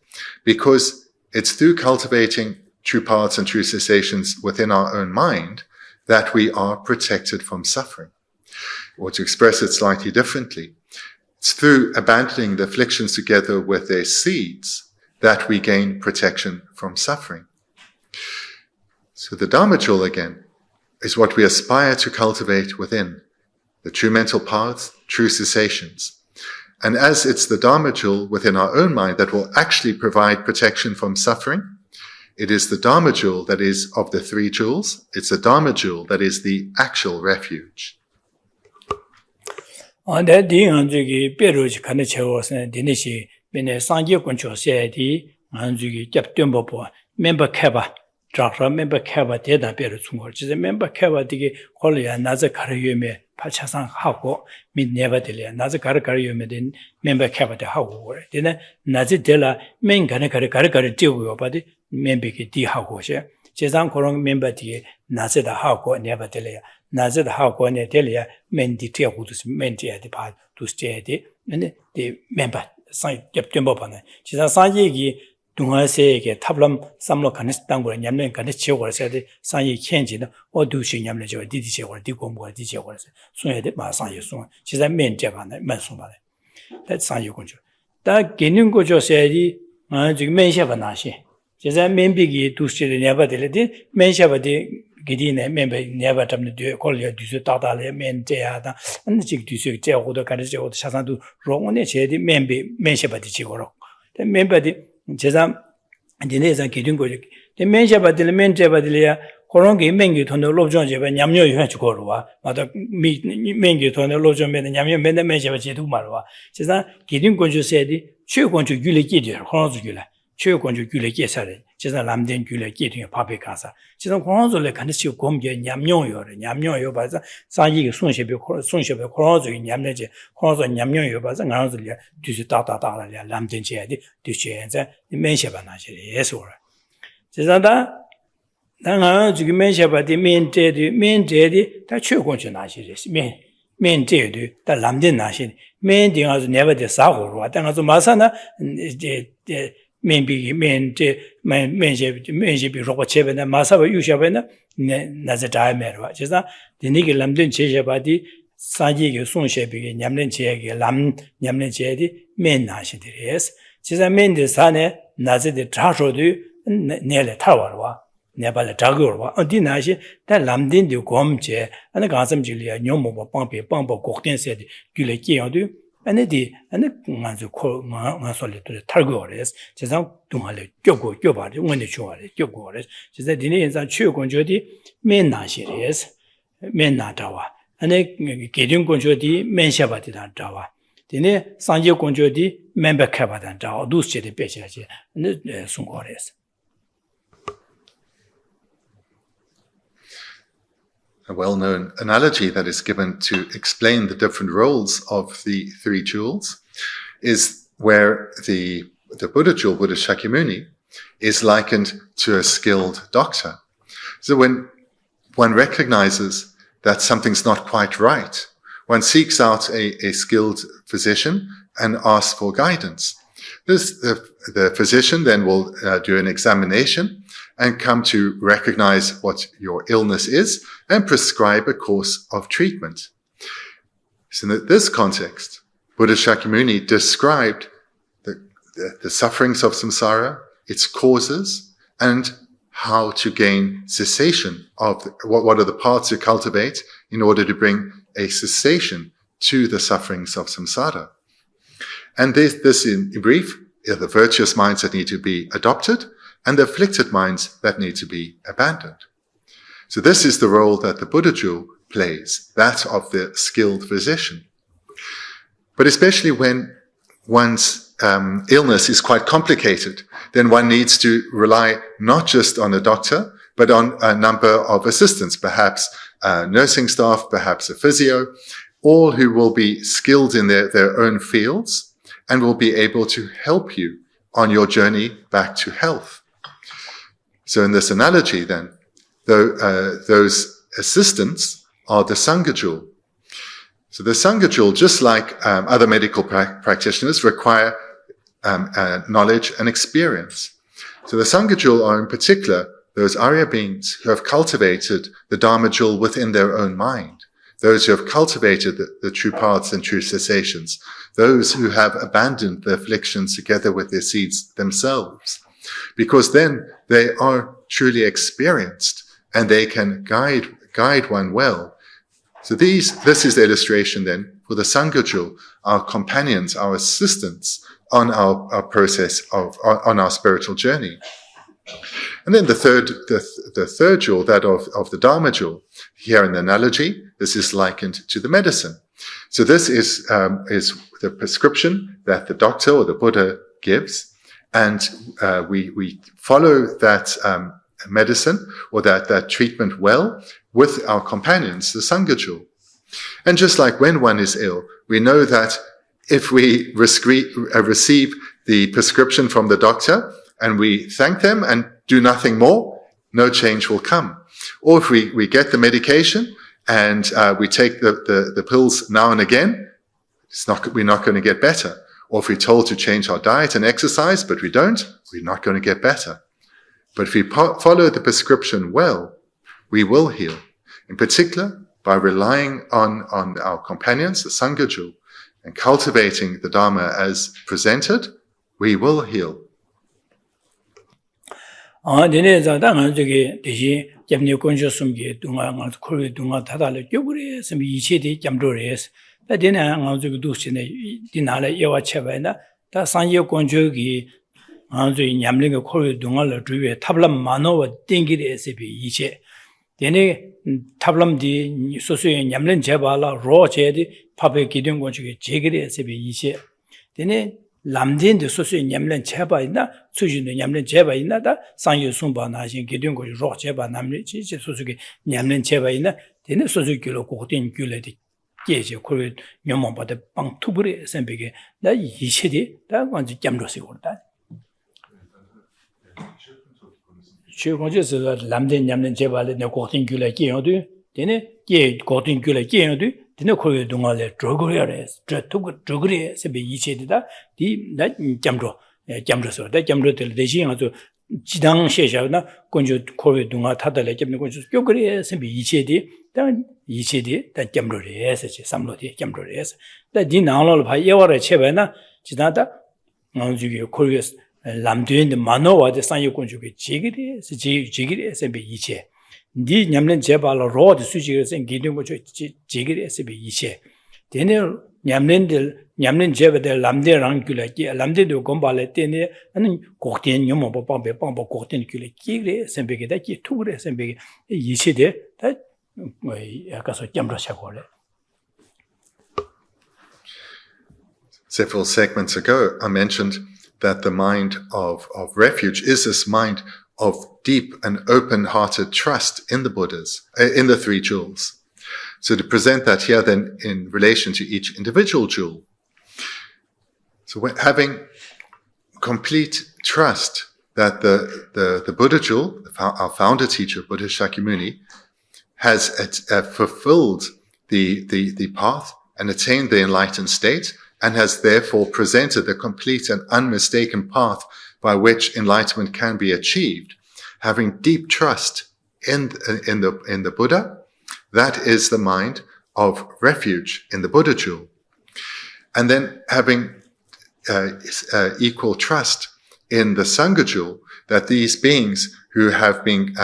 Because it's through cultivating true paths and true cessations within our own mind that we are protected from suffering. Or to express it slightly differently, it's through abandoning the afflictions together with their seeds that we gain protection from suffering. So the Dharma jewel, again, is what we aspire to cultivate within the true mental paths, true cessations. And as it's the Dharma jewel within our own mind that will actually provide protection from suffering, it is the Dharma jewel that is of the three jewels. It's the Dharma jewel that is the actual refuge. 내 뒤에 배로지 가는 채워서 되는시 맨에 상계 권초세디 안주기 겹된 법보 멤버 캐바 Drakra member Kava Deda Berutungo, which is a member Kava Digi Holia, Naza Karayume, Pachasan Hako, mid never delay, Naza Karakariume, then member Kava de Hako. Then Nazi Della, main Karakari deal with your body, Membiki di Hako. Chezan Korong member di Nazi the Hako, never delay. Nazi the Hako and Delia, men detail who to menti at the part to stay, and the member sign kept them up on it. Chezan Sanji. 동아세에게 탑람 삼로 가능성 당고를 냠는 가능 지역을 해야돼 상이 현지는 어두시 냠는 저 디디 지역을 디고 뭐가 디디 지역을 해서 손에데 마상 예송 지자 면제반에 만송반에 다 상이 군주 다 개는 거조세리 지금 면셔바 나시 지자 면비기 두시를 내바들이 면셔바디 기디네 멤버 never 잡는 뒤에 걸려 뒤서 따다래 면제하다 근데 지금 뒤서 제고도 가르쳐 사산도 롱원에 제디 면셔바디 지고로 멤버디 제삼 디네자 기준 거지. 메시아 받을 멘제 받을이야. 그런 게 맹기 돈을 로정 제가 냠녀 유해 주고로 와. 맞아. 맹기 돈을 로정 맨 냠녀 맨날 메시아 받지도 말와. 제가 기준 건주세디 최고건주 율례기들 그런 주길래. 최고건주 율례기사래. 제가 남된 율례기들 밥에 가서. 제가 그런줄에 간지 공개 냠녀요래. 냠녀요 봐서 사이게 손셰비 그런 주 냠내지. 그런 냠녀요 봐서 나는들이 뒤에 따다다라 남된 제디 뒤에 이제 메시아 나시래. 예수라. 제가다 나가 지금 메시아바디 면제디 다 최고건주 나시래. 면제디 다 남된 나시. 면딩아서 never 사고로 왔다가서 마사나 이제 면비 면제 면제비 로고 제베나 마사바 유샤베나 나자다메로 그래서 디니게 남된 제샤바디 사지게 손셰비게 냠는 제게 람 냠는 제디 면나시데레스 제가 면데 산에 나제데 자쇼도 내래 타와와 네발에 자고와 어디나시 다 남된데 곰제 아니 가슴질이야 뇽모 빵비 빵보 곡된세디 귤레기야도 아니디 아니 만주 마솔레도 탈고레스 제가 동할레 껴바리 원내 좋아래 껴고레스 제가 디네 인상 최고건조디 면나시레스 면나다와 아니 개중건조디 면샤바디다 다와 디네 상제건조디 멤버카바다 다와 두스제데 빼셔야지 네 송고레스 A well-known analogy that is given to explain the different roles of the three jewels is where the Buddha jewel, Buddha Shakyamuni, is likened to a skilled doctor. So when one recognizes that something's not quite right, one seeks out a skilled physician and asks for guidance. The physician then will do an examination and come to recognize what your illness is and prescribe a course of treatment. So in this context, Buddha Shakyamuni described the sufferings of samsara, its causes, and how to gain cessation of what are the paths to cultivate in order to bring a cessation to the sufferings of samsara. And this in brief, are the virtuous minds that need to be adopted and the afflicted minds that need to be abandoned. So this is the role that the Buddha jewel plays, that of the skilled physician. But especially when one's illness is quite complicated, then one needs to rely not just on a doctor, but on a number of assistants, perhaps nursing staff, perhaps a physio, all who will be skilled in their own fields and will be able to help you on your journey back to health. So in this analogy then, those assistants are the Sangha jewel. So the Sangha jewel, just like other medical practitioners, require knowledge and experience. So the Sangha jewel are in particular those Arya beings who have cultivated the Dharma jewel within their own mind, those who have cultivated the true paths and true cessations, those who have abandoned the afflictions together with their seeds themselves. Because then they are truly experienced and they can guide one well. So this is the illustration then for the Sangha jewel, our companions, our assistants on our process on our spiritual journey. And then the third jewel, that of the Dharma jewel, here in the analogy, this is likened to the medicine. So this is the prescription that the doctor or the Buddha gives, and we follow that medicine or that treatment well with our companions, the Sanghachu. And just like when one is ill, we know that if we receive the prescription from the doctor and we thank them and do nothing more, no change will come. Or if we get the medication and we take the pills now and again, we're not going to get better. Or if we're told to change our diet and exercise, but we don't, we're not going to get better. But if we follow the prescription well, we will heal. In particular, by relying on our companions, the Sanghachu, and cultivating the Dharma as presented, we will heal. Dene tablam di sosu nyamlen jebala ro chedi pabe gidung gonchuge jegire sebe yiche. Dene lamden de sosu nyamlen jeba ina sujin de nyamlen jeba ina da sangye sumba na shin gidung gonchu ro jeba namle chi sosuge nyamlen jeba ina dene sosu gylo kokten gyule di geje kowe nyomon bade pang tubure sembege da yiche di da gonchu jamro se gorda. 최고제서 남된 냠는 제발에 내 고tin gyula 끼어도 되네 게 고tin gyula 끼어도 되네 거기 동안에 저거래 저거래 세배 이체다 디나 잠조서 다 잠조들 대신 아주 지당 셰샤나 건조 거기 동안 타달래 잡는 거 저거래 세배 이체디 다 이체디 다 잠조래서 삼로디 잠조래서 다디 나올로 봐 예월에 채배나 지나다 나중에 거기 람드인데 만호와데 상여권주게 지기리 SB 이체 니 냠는 제발로 로드 수지를 생기는 거 지기리 SB 이체 되네 냠는 제베데 람데랑 귤라기 람데도 공발에 때네 아니 곡된 녀모 빵배 곡된 귤라기 지기리 SB게다 기 투그리 SB 이체데 다 약간서 냠러샤고래. Several segments ago I mentioned that the mind of refuge is this mind of deep and open-hearted trust in the Buddhas, in the three jewels. So to present that here then in relation to each individual jewel. So having complete trust that the Buddha jewel, our founder teacher, Buddha Shakyamuni, has fulfilled the path and attained the enlightened state, and has therefore presented the complete and unmistaken path by which enlightenment can be achieved. Having deep trust in the Buddha, that is the mind of refuge in the Buddha jewel. And then having equal trust in the Sangha jewel, that these beings who have been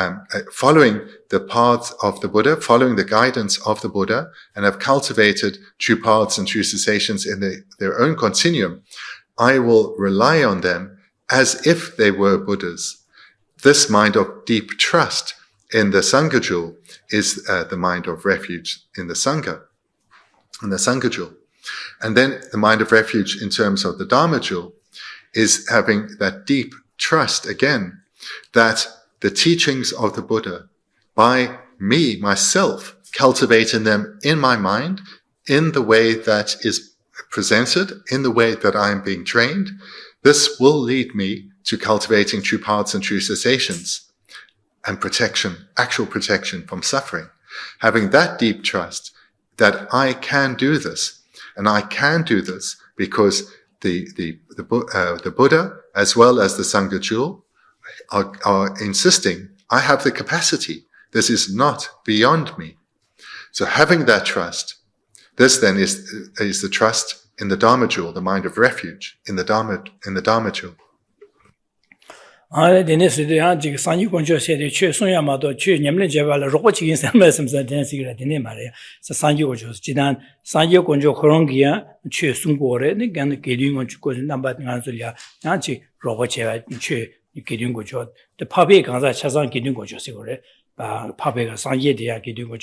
following the path of the Buddha, following the guidance of the Buddha, and have cultivated true paths and true cessations in their own continuum, I will rely on them as if they were Buddhas. This mind of deep trust in the Sangha jewel is the mind of refuge in the Sangha jewel. And then the mind of refuge in terms of the Dharma jewel is having that deep trust again that the teachings of the Buddha, by me, myself, cultivating them in my mind, in the way that is presented, in the way that I am being trained, this will lead me to cultivating true paths and true cessations and protection, actual protection from suffering. Having that deep trust that I can do this, and I can do this because the Buddha, as well as the Sangha jewel, are insisting, I have the capacity. This is not beyond me. So having that trust, this then is the trust in the Dharma jewel, the mind of refuge in the Dharma jewel. The public Chazan Kidungo Sigore, public Sanje de Kidungo,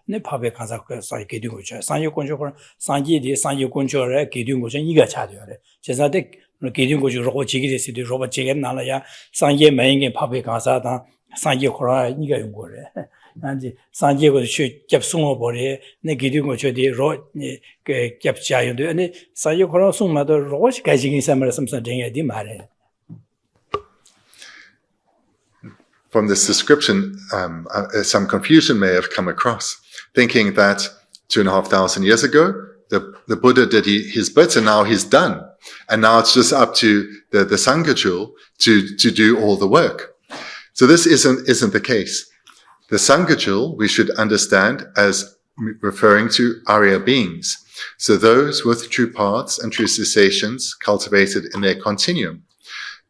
ne public Kidungo, Sanyo Conjo, Sanje de Sanyo Conjore, Kidungo, and Yiga Chadore. Chazadek, Kidungo, Robo Chigri, Robert Chicken Nalaya, Sanje Mang and public Kazata, Sanje Kora, Niga Gore. And Sanje was Japsung Bore, Negidungo Chodi, Capcha, and Sanje Kora Suma, the Roche Gajing Summer, something di mare. From this description, some confusion may have come across, thinking that 2,500 years ago, the Buddha did his bits and now he's done. And now it's just up to the Sangha Jewel to do all the work. So this isn't the case. The Sangha Jewel we should understand as referring to Arya beings. So those with true paths and true cessations cultivated in their continuum.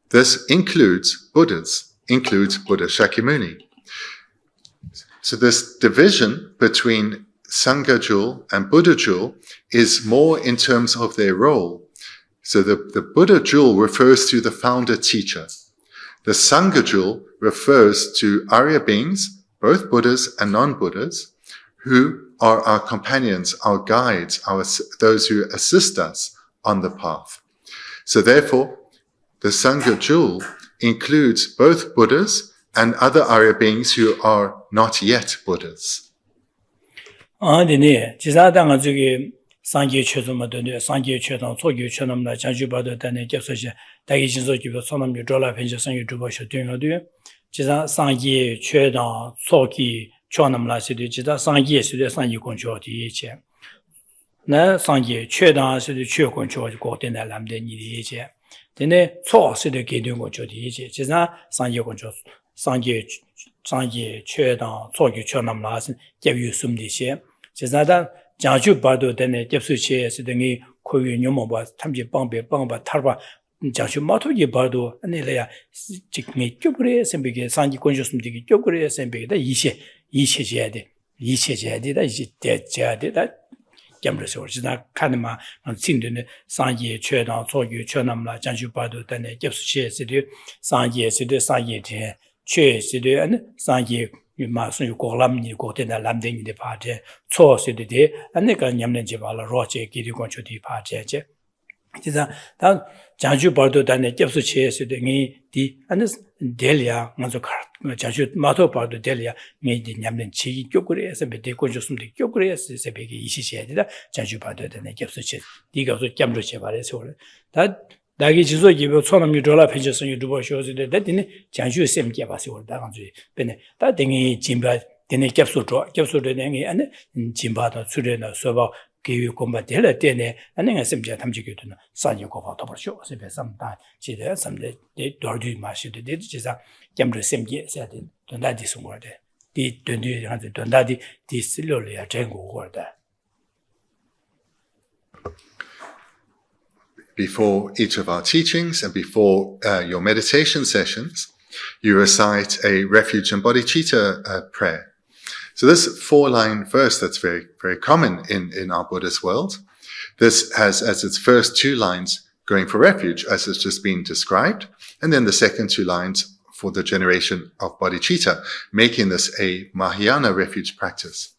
This includes Buddhas, includes Buddha Shakyamuni. So this division between Sangha Jewel and Buddha Jewel is more in terms of their role. So the Buddha Jewel refers to the founder teacher. The Sangha Jewel refers to Arya beings, both Buddhas and non-Buddhas, who are our companions, our guides, those who assist us on the path. So therefore, the Sangha Jewel includes both Buddhas and other Arya beings who are not yet Buddhas. Sangye Chedoma Dune, Sangye Chedon, Tokyo Chenomla, Janjubado, Dane, Gapsoja, Dagijinzo, Sonam, Drola, Penja, Sangi, Dubosha, Dunga, Jiza, Sangye, Chedon, Toki, Chonamla, Sidi, Jiza, Sangye, Sidi, Sangi Concho, Eche. Na Sangye, Chedon, Sidi, Chu Concho, Gotin, Lamde, Eche. Then, Tor, Sidi, Gidungo, Eche, Jiza, Sangi Concho, Sangye, Chedon, Tokyo Chonamla, give you some this year. Jiza, Janju Bardo Dene, Japsuche, Sidney, Koyu Numoba, Tamji Bamba, Tarba, Janju Matoji Bardo, and Elea, Chikme, Jokure, Sembig, Sanji Conscious Midi, Jokure, Sembig, the Ishe Jade, that is dead Jade, that Gamble source, that Kanama, and Sindune, Sanji, Chedan, Soyu, Chonamla, Janju Bardo, Dene, Japsuche, Sidu, Sanji, Sidu, Sanji, Che, Sidu, and Sanji. You must you go lamni go to the landing in the party, so said the day, and the Yamlanjivala Roche, Gidi Concho di party. Is that Janju Bardo than the Japsuche, said the and Delia, Manzokar, Janju Mato Bardo Delia, made the Yamlanchi, Yokures, and the Conjus, the Yokures is a big easy shed, Janju Bardo than the Japsuche, Digo to Gamruche, that Dagizo give Sonam Udrola pages on your duo shows that in Janju Sim Gavasi or Danji, Bene, that thing Jimba, Dene Capsuto, and Jimba, Sudena, Sova, gave you combat Dene, and then a simple Tamjikutuna, San Yoko Top Show, sometime, she there, some day, they Dordu Mashi did, which is a Gamble Sim said in Dondadis word. The Dondadi, this slowly a jangle word. Before each of our teachings and before your meditation sessions, you recite a refuge and bodhicitta prayer. So this 4-line verse that's very, very common in our Buddhist world, this has as its first 2 lines going for refuge, as has just been described, and then the second 2 lines for the generation of bodhicitta, making this a Mahayana refuge practice.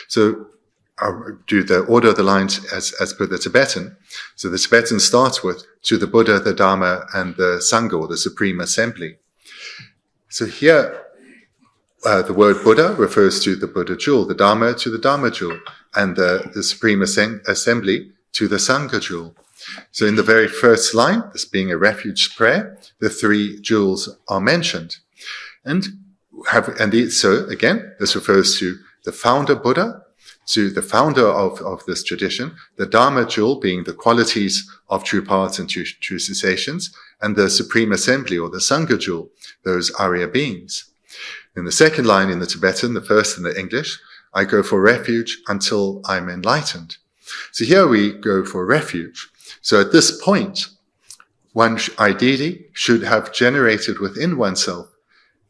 So I'll do the order of the lines as per the Tibetan. So the Tibetan starts with, to the Buddha, the Dharma, and the Sangha, or the Supreme Assembly. So here, the word Buddha refers to the Buddha Jewel, the Dharma to the Dharma Jewel, and the Supreme Assembly to the Sangha Jewel. So in the very first line, this being a refuge prayer, the 3 jewels are mentioned. So again, this refers to the founder Buddha, to the founder of this tradition, the Dharma Jewel being the qualities of true paths and true cessations, and the Supreme Assembly, or the Sangha Jewel, those Arya beings. In the second line in the Tibetan, the first in the English, I go for refuge until I'm enlightened. So here we go for refuge. So at this point, one ideally should have generated within oneself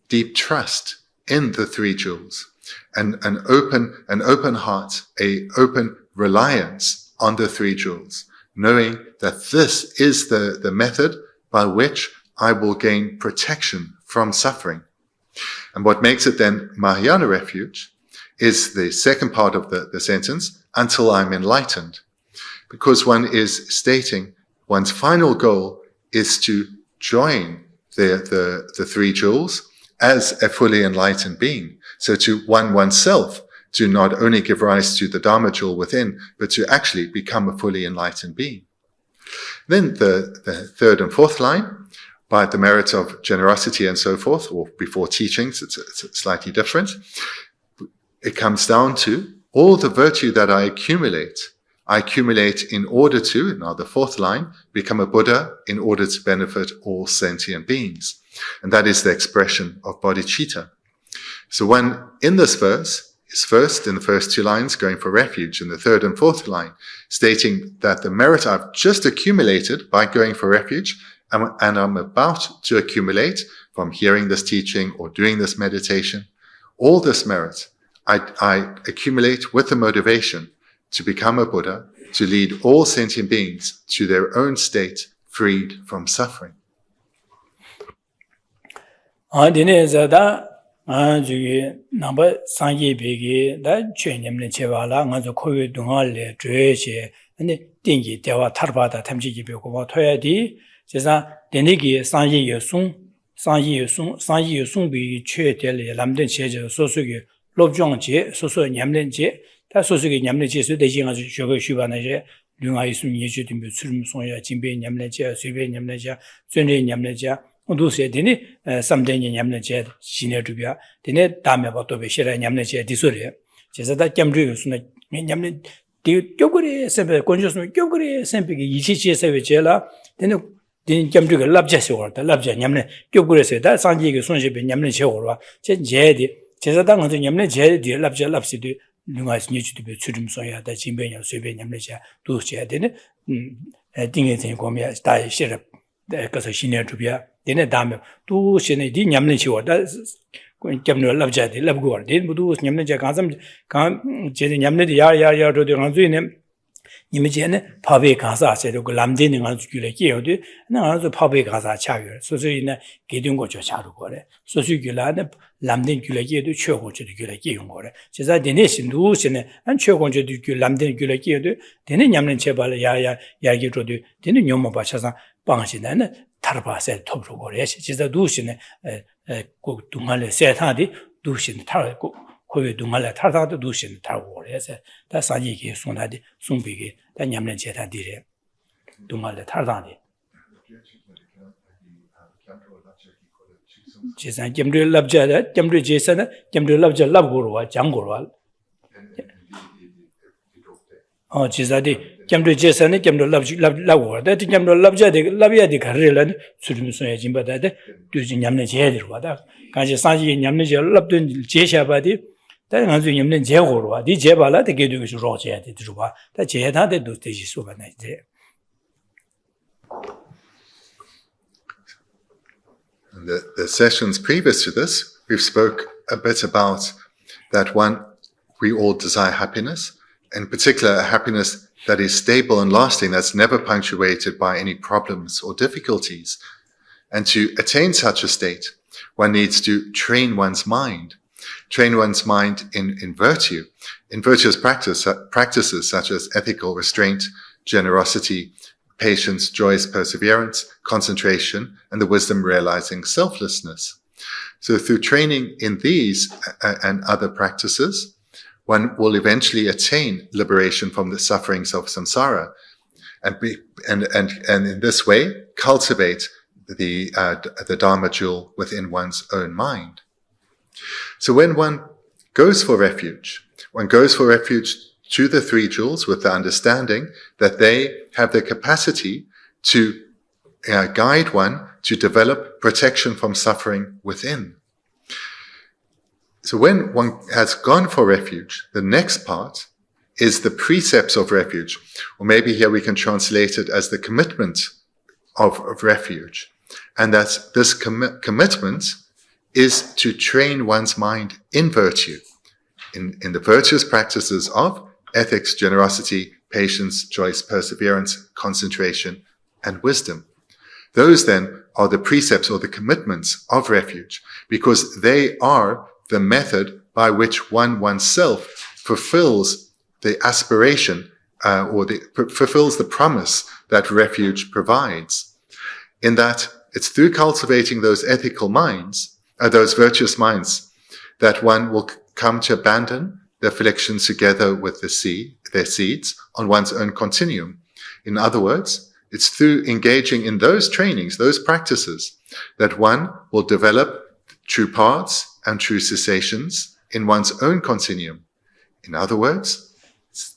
deep trust in the 3 jewels. An open heart, an open reliance on the 3 jewels, knowing that this is the method by which I will gain protection from suffering. And what makes it then Mahayana refuge is the second part of the sentence, until I'm enlightened. Because one is stating one's final goal is to join the 3 jewels as a fully enlightened being. So to oneself, to not only give rise to the Dharma jewel within, but to actually become a fully enlightened being. Then the third and fourth line, by the merit of generosity and so forth, or before teachings, it's slightly different. It comes down to all the virtue that I accumulate in order to, now the fourth line, become a Buddha in order to benefit all sentient beings. And that is the expression of bodhicitta. So one in this verse is first, in the first two lines, going for refuge, in the third and fourth line, stating that the merit I've just accumulated by going for refuge, and I'm about to accumulate from hearing this teaching or doing this meditation, all this merit I accumulate with the motivation to become a Buddha, to lead all sentient beings to their own state, freed from suffering. 주기 남바 상예비기 다 죄념네 제발아 가서 코에 동할래 죄시 근데 띵기 대화 타르바다 탐지기 배우고 뭐 토야디 제사 데니기 상예여송 비 죄될 남된 제저 소소기 롭정제 소소 냠len제 다 소소기 냠len제 대신 아주 저거 쉬바나제 류아이순 예주든 술음송야 진배 냠len제 수배 냠len제 전례 냠len제 도세 되니 삼대년 냠len제 시내주비야 되네 다음에 봐도 베시라 냠len제 디소리 제사다 냠주스나 냠len 디 교그리 세베 건조스 교그리 셈비기 이치치에서 제라 되네 딘 냠주가 랍자시고다 랍자 냠len 교그리에서다 상지기 손시베 냠len 제고로 제 제디 제사당 같은 냠len 제디 랍자랍시도 누가스 니치도 추름소야다 진배냐 수배냠len제 도시야 되네 딩에서 고미야 다 시럽 그래서 시내주비야 되네 다음에 또 신의 디 냠len치고다 냠노 랍자디 랍고어 된 모두 냠len제 가슴 감 제디 냠len디 야야야도 되는 이미지에는 밥에 가서 하세요. 그 남대는 가서 줄에 끼어도 나가서 밥에 가서 차요. 소소이나 개든 거죠. 차로 거래. 소수기라는 남된 줄에 끼어도 최고주의 줄에 끼는 거래. 제가 되네 신도시네 안 최고주의 줄 남된 줄에 끼어도 되는 냠는 제발 야야 야기로도 되는 용모 받쳐서 방신에는 타르바세 톱로 거래. 제가 도시네 꼭 동안에 세타디 도시네 타고 거기 동안에 타다도 도시네 타고 그래서 다 사지기 손하디 송비기 다 냠는 제타디래 동안에 타다디 제산 gem들 랍자다 gem들 제사나 gem들 랍자 랍고로와 장고로와 제사디 gem들 제사나 gem들 랍고로와 다 gem들 랍자데 랍야디 가르rel은 수르무소야 진바다데 뒤지 냠는 제들와다 가지 사지 냠는 제 랍든 제샤바디 다른 아주 냠는 제고로와 디 제발라 되게 되고 로제야 되더와 다 제다데도 되지 소바나 이제 The sessions previous to this, we've spoke a bit about that one, we all desire happiness, in particular a happiness that is stable and lasting, that's never punctuated by any problems or difficulties. And to attain such a state, one needs to train one's mind in virtue, in virtuous practices such as ethical restraint, generosity, patience, joyous perseverance, concentration, and the wisdom realizing selflessness. So through training in these and other practices, one will eventually attain liberation from the sufferings of samsara, and in this way cultivate the Dharma jewel within one's own mind. So when one goes for refuge to the three jewels with the understanding that they have the capacity to guide one to develop protection from suffering within. So when one has gone for refuge, the next part is the precepts of refuge, or maybe here we can translate it as the commitment of refuge. And that this commitment is to train one's mind in virtue, in the virtuous practices of ethics, generosity, patience, joyous perseverance, concentration, and wisdom. Those then are the precepts or the commitments of refuge, because they are the method by which one oneself fulfills the aspiration fulfills the promise that refuge provides. In that it's through cultivating those ethical minds those virtuous minds, that one will come to abandon the afflictions together with their seeds on one's own continuum. In other words, it's through engaging in those trainings, those practices, that one will develop true paths and true cessations in one's own continuum. In other words,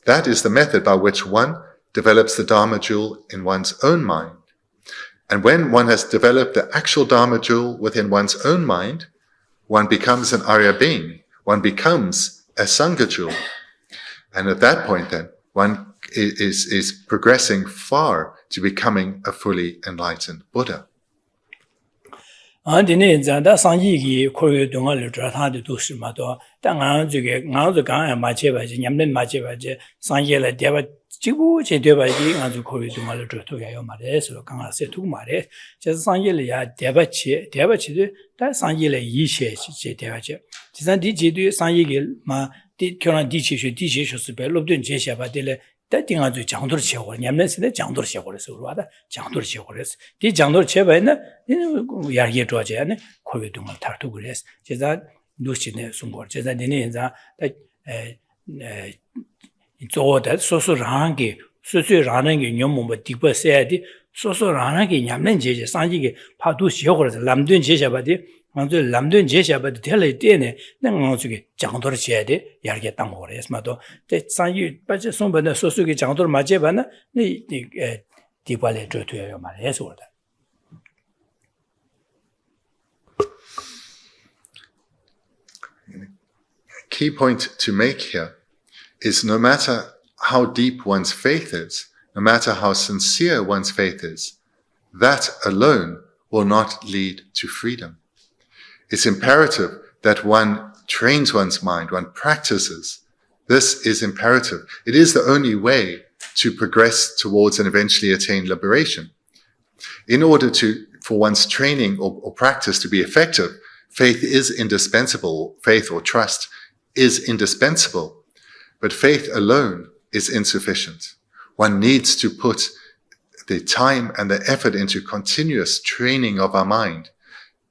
that is the method by which one develops the Dharma jewel in one's own mind. And when one has developed the actual Dharma jewel within one's own mind, one becomes an Arya being. One becomes a Sangha jewel. And at that point then, one is progressing far to becoming a fully enlightened Buddha. Dine zanda sanji gi koyo donga le dratha de dushi ma do ta nga zu ga ma che ba ji nyamlen ma che ba ji sanji le de ba jibu che de ba ji nga zu koyo donga le dratho ya yo ma de so ga se tu ma de je sanji le ya de ba che de ta sanji le yi che che de ba che ji san di ji de sanji gi ma di kyoran di chi shu su be lob dun je sha ba de le 다 띵아주 장도를 채고 냠내스네 장도를 채고 그래서 우리가 장도를 채고 그래서 이 장도를 채봐야는 야게 좋아져야네 코에 동을 탈도 그래서 제가 누시네 숨고 제가 내내 인자 저다 소소랑게 소소라는 게 너무 뭐 디버세야디 소소라는 게 냠는 제제 상지게 파도 시고 그래서 남든 제셔봐디 먼저 남든 제셔봐디 될 때네 내가 저기 장도를 채야 돼 야게 땅 거래서 마도 제 상지 빠져 손번에 소소게 장도를 맞아봐나 이 디발에 줘줘요 말해서 그러다. Key point to make here is no matter how deep one's faith is, no matter how sincere one's faith is, that alone will not lead to freedom. It's imperative that one trains one's mind, one practices. This is imperative. It is the only way to progress towards and eventually attain liberation. In order for one's training or practice to be effective, faith is indispensable. Faith or trust is indispensable. But faith alone is insufficient. One needs to put the time and the effort into continuous training of our mind.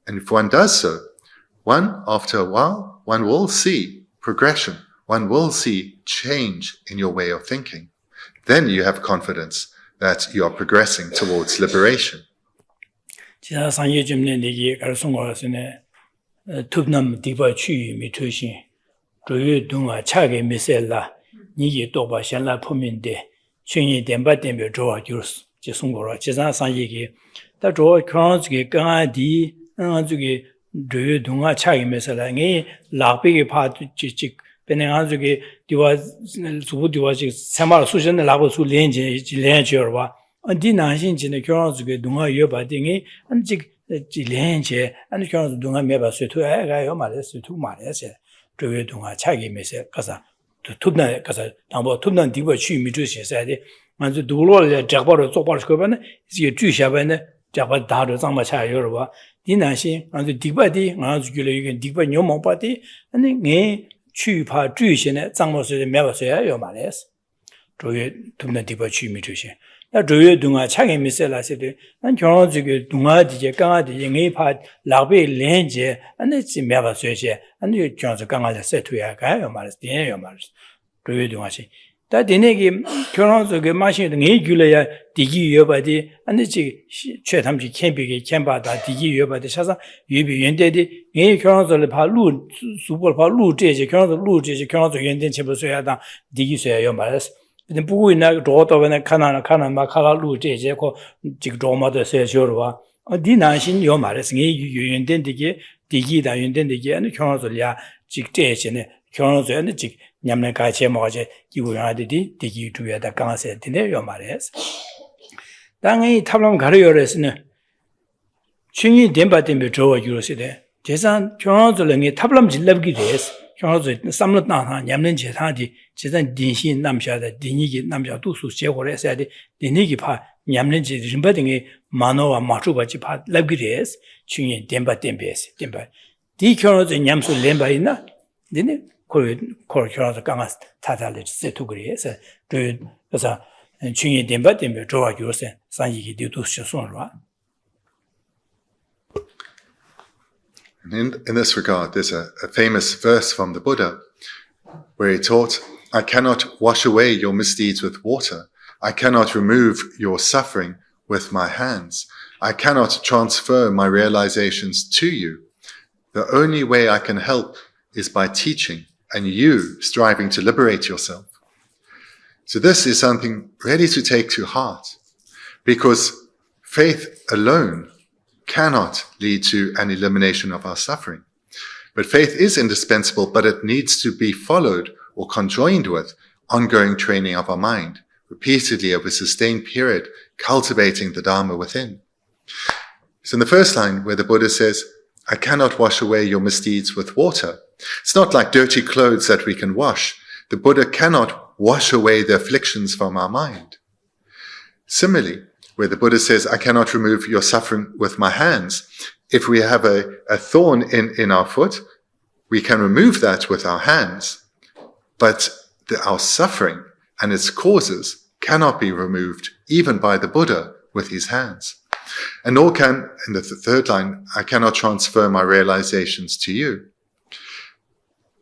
And if one does so, after a while, one will see progression. One will see change in your way of thinking. Then you have confidence that you are progressing towards liberation. Dui dunga chagi mesala ngi lakpi pa chik penenga zuki diwa subu diwa chik samara sushan lakpa su len che yorwa di nanshin chine kyoran zuki dunga yoba di ngi an chik len che an kyoran zuki dunga meba sutu ga yo ma re sutu ma re se dui dunga chagi mesala kasa tupna kasa tangbo tupna diwa chu mi chu she sa di manzu dulo le jakbaro zokbar shkoba na isi chu shaba na jakbar dado zangma cha yorwa 디나시 안도 디바디 아주 길게 디바 녀모바디 아니 네 취파 주신의 장모스의 매버서야 요 말레스 조에 tum나 디바 취미 주신 나 조에 동아 차게 미셀라세데 난 경어지게 동아디제 강아디 잉이파 라베 렌제 아니 지 매버서시 아니 경어서 강아디 세트야 가요 말레스 디에요 말레스 조에 동아시 다 디네기 결혼속에 마시는 게 줄래야 디기 여바디 안지 최탐지 캠비게 캠바다 디기 여바디 사사 유비 연대디 게 결혼속에 바루 수벌 바루 제제 결혼속 루 제제 결혼속 연대 쳐버서야다 디기 써야 말스 근데 보고 있나 도도변에 카나 마카가 루 제제 고 지금 도마도 세셔와 디나신 요 말스 게 연대디게 디기다 연대디게 아니 결혼속이야 직제제네 결혼속에 직 냠네 가체 뭐제 기부야디디 디기 두야다 강세 디네 요 말레스 당이 탑람 가르요레스네 칭이 덴바덴베 저와 유로시데 제산 경어들랭이 탑람 질랍기 데스 경어들 삼르나하 냠는 제사디 제산 딘신 남샤다 딘이기 남샤 두수 제고레사디 딘이기 파 냠는 제 림바딩이 마노와 마추바지 파 랍기데스 칭이 덴바덴베스 덴바 디 경어들 냠수 렘바이나 디네 코르코르서 강아스 타달레 세투 그래서 그래서 중에 덴바덴베 좋아 요새 산이기 뒤도 쇼송으로 In this regard, there's a famous verse from the Buddha where he taught, I cannot wash away your misdeeds with water. I cannot remove your suffering with my hands. I cannot transfer my realizations to you. The only way I can help is by teaching and you striving to liberate yourself. So this is something really to take to heart, because faith alone cannot lead to an elimination of our suffering. But faith is indispensable, but it needs to be followed or conjoined with ongoing training of our mind, repeatedly over a sustained period, cultivating the Dharma within. So in the first line where the Buddha says, I cannot wash away your misdeeds with water, it's not like dirty clothes that we can wash. The Buddha cannot wash away the afflictions from our mind. Similarly, where the Buddha says, I cannot remove your suffering with my hands, if we have a thorn in our foot, we can remove that with our hands. But our suffering and its causes cannot be removed even by the Buddha with his hands. And nor can, in the third line, I cannot transfer my realizations to you.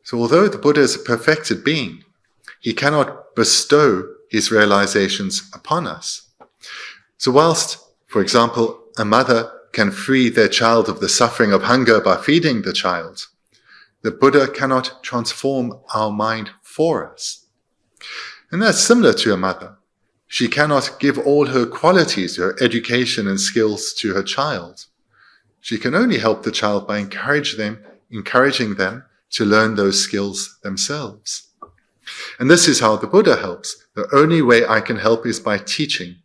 So although the Buddha is a perfected being, he cannot bestow his realizations upon us. So whilst, for example, a mother can free their child of the suffering of hunger by feeding the child, the Buddha cannot transform our mind for us. And that's similar to a mother. She cannot give all her qualities, her education and skills to her child. She can only help the child by encouraging them to learn those skills themselves. And this is how the Buddha helps. The only way I can help is by teaching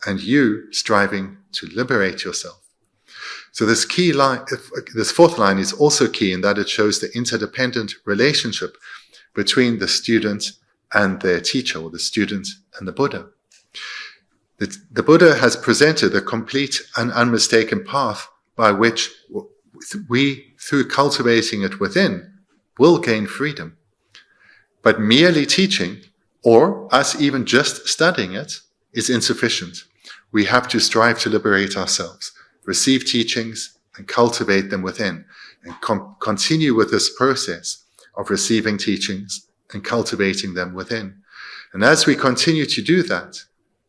and you striving to liberate yourself. So this key line, this fourth line is also key in that it shows the interdependent relationship between the student and their teacher, or the student and the Buddha. The Buddha has presented a complete and unmistaken path by which we, through cultivating it within, will gain freedom. But merely teaching, or us even just studying it, is insufficient. We have to strive to liberate ourselves, receive teachings, and cultivate them within, and continue with this process of receiving teachings and cultivating them within. And as we continue to do that,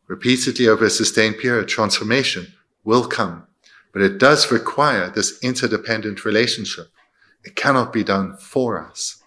repeatedly over a sustained period, transformation will come. But it does require this interdependent relationship. It cannot be done for us.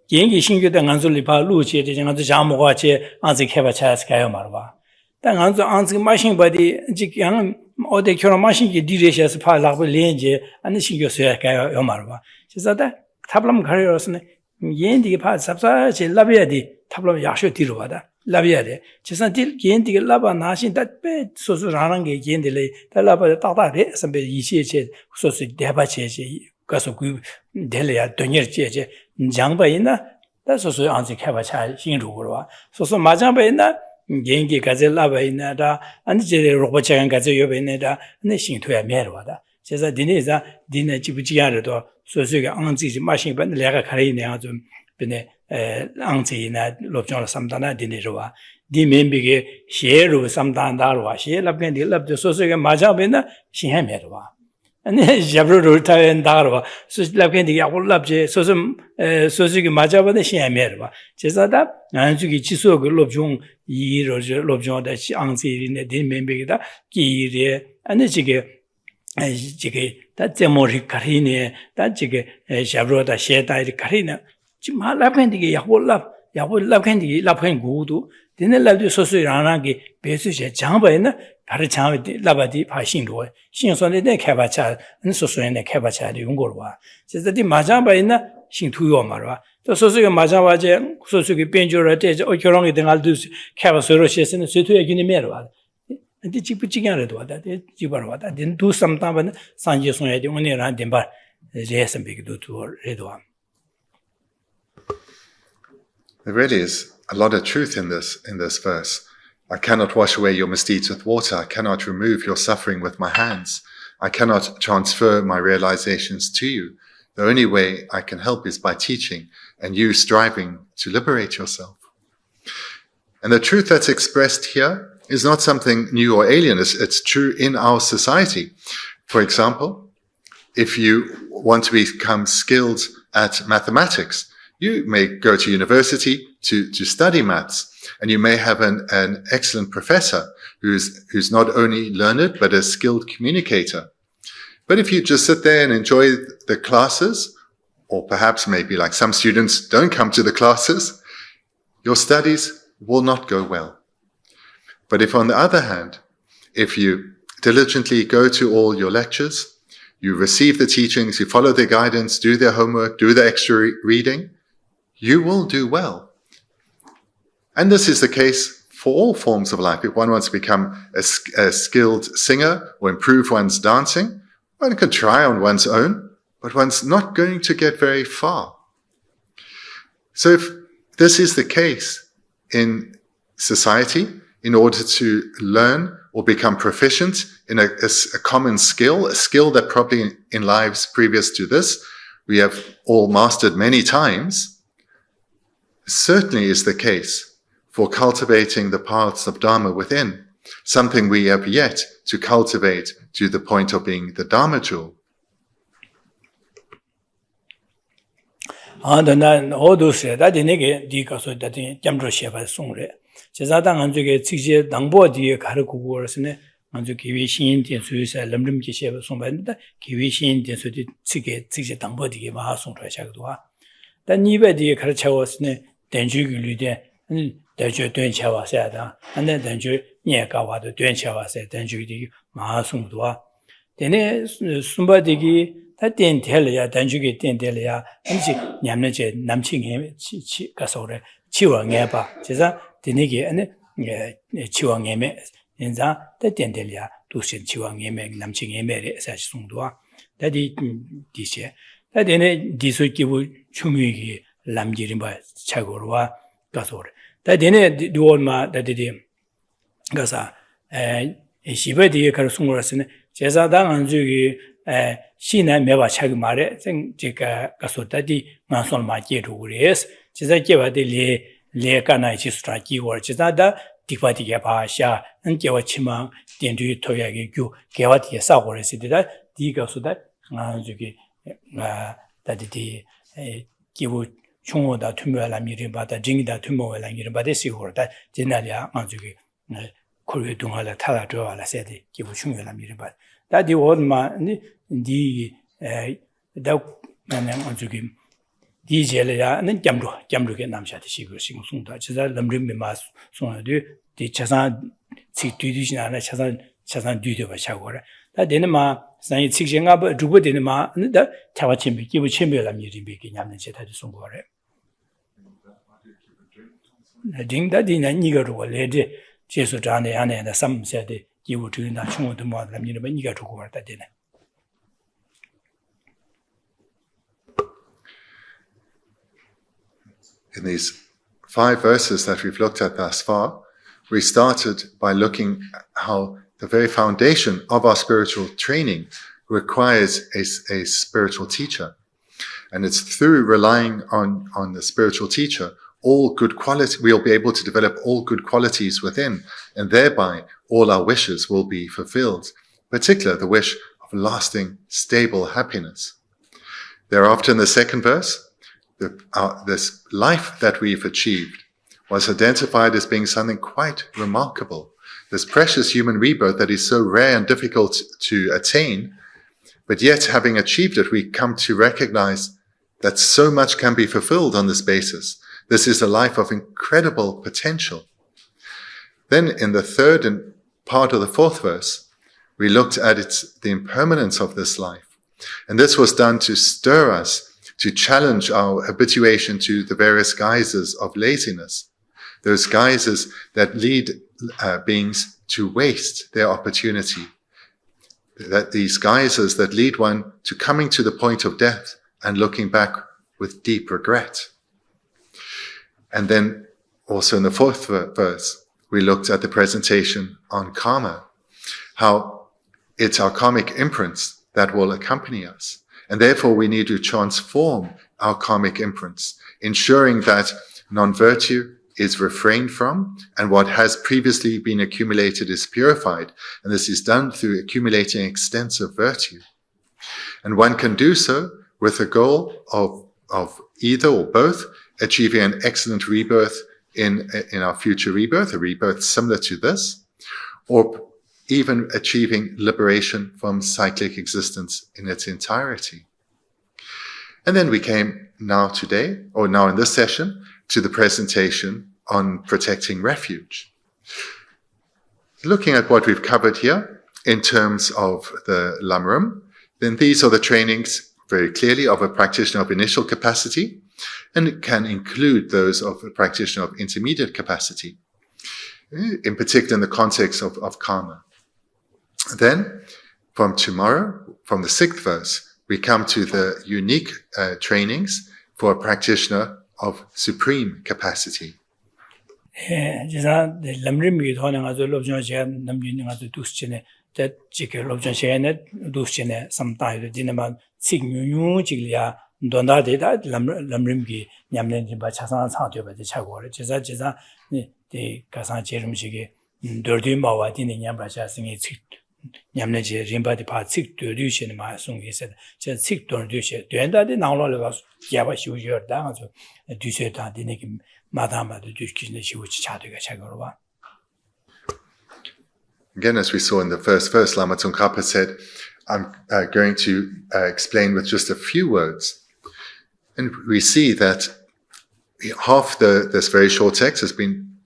yengi shingyu da nganzu lipa lu che de nganzu jamu wa che anzi kheba cha ska marwa da nganzu anzi machine body ji yang ode kyoro machine ki direction se pa la ba lenje an shingyu so ya ka yo marwa so da tablam gharosne yendi pa sabsa che labya di tablam yasho diru wa da labya de chesan dil yendi laba na shin da be so so rang ge yendi le da laba da da re sambe yi che che so so de ba che che 가서 그 델레야 돈여제제 장바이나 다소소 안지 개바차 신루고와 소소 마장바이나 gengi gaze labaina da anje robochagan gaze yobene da ne shintoya merwada 제가 디네자 디네 지부지야르도 소소가 안지 마신 번 내가 가리네 아주 근데 안지나 롭정을 삼다나 디네로와 디 멤비게 셰로 삼다나로와 셰랍겐 딜랍도 소소가 마자베나 신해메로와 아니 잡로를 타엔다로와 소랍겐 디야 올랍제 소소 소소가 마자베나 신해메로와 제가다 안주기 지소그 롭정 이로 롭정다 안지네 디 멤비게다 기리에 아니 지게 지게 다 제모리 카리네 다 지게 샤브로다 셰다이 카리네 지금 라펜디게 야골랍켄디 라펜 고도 데네 라디 소소라나게 베스제 장바이나 바르 장바디 라바디 파신로 신선데 개바차 소소네 개바차리 용고로와 제자디 마자바이나 신투요 말와 또 소소가 마자와제 소소게 변조를 때 어결ong이 등알도 개바서로 시스는 소토에 기니 메르와 The Chipuchigan Rada, the Jibarwada, didn't do some time Sanjason had only around them, but there's some big do to Redwan. There really is a lot of truth in this verse. I cannot wash away your misdeeds with water. I cannot remove your suffering with my hands. I cannot transfer my realizations to you. The only way I can help is by teaching and you striving to liberate yourself. And the truth that's expressed here is not something new or alien. It's true in our society. For example, if you want to become skilled at mathematics, you may go to university to study maths, and you may have an excellent professor who's not only learned, but a skilled communicator. But if you just sit there and enjoy the classes, or perhaps maybe like some students don't come to the classes, your studies will not go well. But if on the other hand, if you diligently go to all your lectures, you receive the teachings, you follow their guidance, do their homework, do the extra reading, you will do well. And this is the case for all forms of life. If one wants to become a skilled singer or improve one's dancing, one can try on one's own, but one's not going to get very far. So if this is the case in society, in order to learn or become proficient in a common skill, a skill that probably in lives previous to this, we have all mastered many times, certainly is the case for cultivating the paths of Dharma within, something we have yet to cultivate to the point of being the Dharma jewel. 먼저 기회 신인 대수에서 럼름 기셰 송반다 기회 신인 대수디 측에 당보디게 마송로 작도와 단 이베디에 가르쳐왔으네 된주기류데 대주 된차와서다 안내 된주 녀가와도 된차와서 된주기 마송도와 되네 숨바디기 다 된텔이야 된주기 된텔이야 한지 냠내제 남친이 치 가서래 치왕해 봐 제가 되네게 안에 치왕해매 인자 때된들이야 도신 지왕예매 남칭예매에 사실 송도와 다디 디세 다디네 디소기부 충미기 남기린 바 차고로와 가서래 다디네 디원마 다디디 가사 시베디에 가서 송고라스네 제사당 안주기 시나 매바 차기 말에 제가 가서 다디 만솔 마게로 그래서 제가 개바들이 레카나이 지스트라기 월 제사다 디파티게 바샤 은께와 치망 된주의 토야게 규 개와티에 싸고레시다 디가수다 저기 다디디 기부 총호다 투묘라미리 바다 징이다 투모라미리 바데시 호르다 제날이야 저기 코르에 동하라 타라 저와라 세디 기부 총묘라미리 바 다디 원마 다 나는 저기 디젤이야는 잠루게 남샤티 시고 송다 지자 럼림미마 송어도 디 차산 치뒤디지나나 차산 뒤도 봐샤고라 다 되는마 산이 직생가 두고 되는마 다 차와침비 기부 쳔별람이 리비기 냠는 제다도 송고래 딩다디나 니가로 레데 제수 자네 안에나 삼세데 기부 드린다 충원도 뭐람니는 니가 두고 왔다 되네 In these 5 verses that we've looked at thus far, we started by looking at how the very foundation of our spiritual training requires a spiritual teacher. And it's through relying on the spiritual teacher, all good quality, we'll be able to develop all good qualities within, and thereby all our wishes will be fulfilled, particularly the wish of lasting, stable happiness. Thereafter, in the 2nd verse, this life that we've achieved was identified as being something quite remarkable. This precious human rebirth that is so rare and difficult to attain, but yet having achieved it, we come to recognize that so much can be fulfilled on this basis. This is a life of incredible potential. Then in the 3rd and part of the 4th verse, we looked at the impermanence of this life. And this was done to stir us, to challenge our habituation to the various guises of laziness, those guises that lead beings to waste their opportunity, that these guises that lead one to coming to the point of death and looking back with deep regret. And then also in the 4th verse, we looked at the presentation on karma, how it's our karmic imprints that will accompany us. And therefore, we need to transform our karmic imprints, ensuring that non-virtue is refrained from and what has previously been accumulated is purified. And this is done through accumulating extensive virtue. And one can do so with the goal of either or both achieving an excellent rebirth in our future rebirth, a rebirth similar to this, or even achieving liberation from cyclic existence in its entirety. And then we came now in this session, to the presentation on protecting refuge. Looking at what we've covered here in terms of the Lamrim, then these are the trainings very clearly of a practitioner of initial capacity, and it can include those of a practitioner of intermediate capacity, in particular in the context of karma. Then, from tomorrow, from the 6th verse, we come to the unique trainings for a practitioner of supreme capacity. 냠내지 림바디 파칙 되류시는 마송이 있어. 저 칙도 되시. 된다데 나올려가 야바 쉬우셔다. 아주 뒤세다 되니까 마다마도 뒤키는 쉬우지 차도가 차거로 봐. Again, as we saw in the first verse, Lama Tsongkhapa said, I'm going to explain with just a few words. And we see that half this very short text has been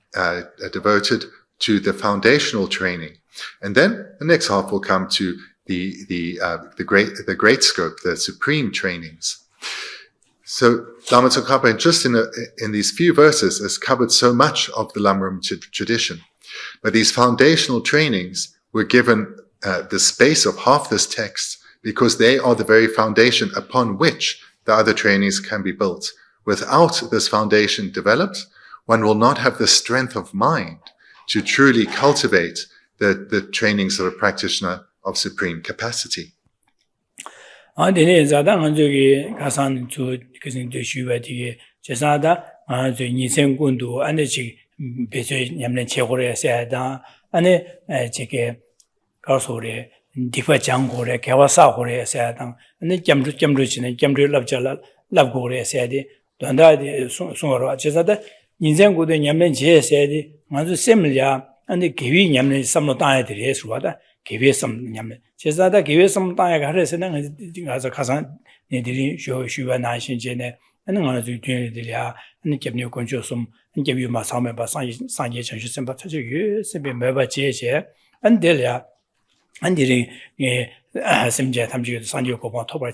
devoted to the foundational training. And then the next half will come to the great scope, the supreme trainings. So Lama Tsongkhapa, just in these few verses, has covered so much of the Lamrim tradition. But these foundational trainings were given the space of half this text because they are the very foundation upon which the other trainings can be built. Without this foundation developed, one will not have the strength of mind to truly cultivate the trainings of a practitioner of supreme capacity. and give nyamne samno tae de suada give some nyamne chesada give some tae ga rese na ga khasan ne diri shuwa na shin je ne an nga ju tyin de ya ne kebne kon jo sum give you ma sa me ba san ye chen shu sem ba che yu se be me ba je je an de ya an diri sem je tham ji san yo ko ba to ba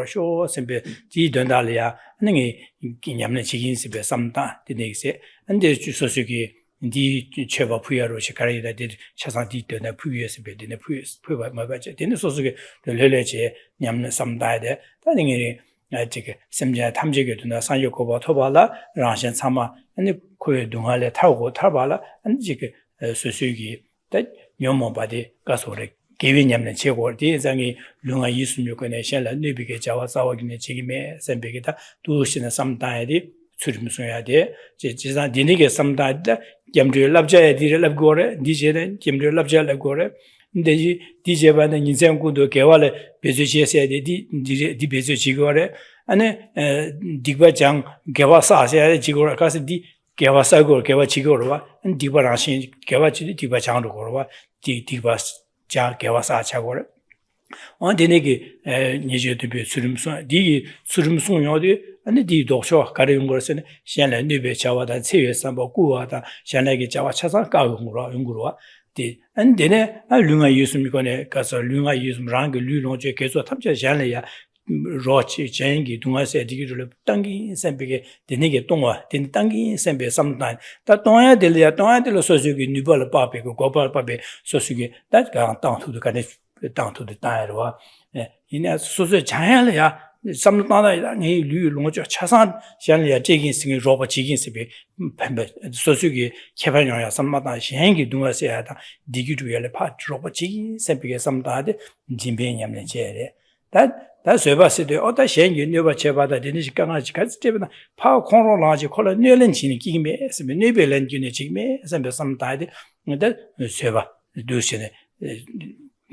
sho sem be ji don da le ya ne nyamne chi yin se be sam ta de ne se an de ju so su gi di cheva puyaro chikari da di chasa di de na puyes be de na puyes puba ma ba je de so so ge le le che nyam na sam da de ta ni ge ji ge semja tham ji ge de na san yo ko ba to ba la ra shen chama ani ko ye dong ha le ta go ta ba la an ji ge so so gi da nyom mo ba de ka so re ge wi nyam na che go di zang gi lunga yi su myo ko ne shen la ne bi ge ja wa sa wa gi ne ji gi me sem be ge da du shin na sam da di 추림 소야 돼. 지자 디니게 삼다다 gemdre labja di lab gore di je gemdre labja lab gore de di je ba ne nisen ku do ke wale bezu che se di bezu chi gore ane digba jang gewa sa se ji gore ka se di gewa sa gore gewa chi gore wa di ba ra shin gewa chi di ba jang ro gore wa di ba ja gewa sa cha gore on denege ni je de be surim so di surim so yo de 아니 디 독쇼 가려운 것은 현재 뇌배 자와다 체외 삼보 구와다 현재게 자와 차상 가용으로 연구로 디 안데네 류가 예수미거네 가서 류가 예수랑 그 류론제 계속 탐제 현재야 로치 쟁기 동아세 디기를 땅기 샘베게 데네게 동와 된 땅기 샘베 삼단 다 동야 될야 소수기 니벌 빠베 고발 빠베 소수기 다가 땅투도 가네 땅투도 따여와 이내 소수 자야야 samtana ni lu longjo chasan shanlia jigin sing roba jigin sebe pembe sosugi kepanyoya samtana shengi dunga seada digiduyele pa roba jigin sebe samtade jimbe nyamne jere 다 쇠바스데 어다 셴기 녀바 제바다 되는지 강아지 같이 때문에 파 콘로라지 콜라 뇌렌치니 기메 스메 뇌벨렌지니 지메 선배 삼다데 근데 쇠바 두시네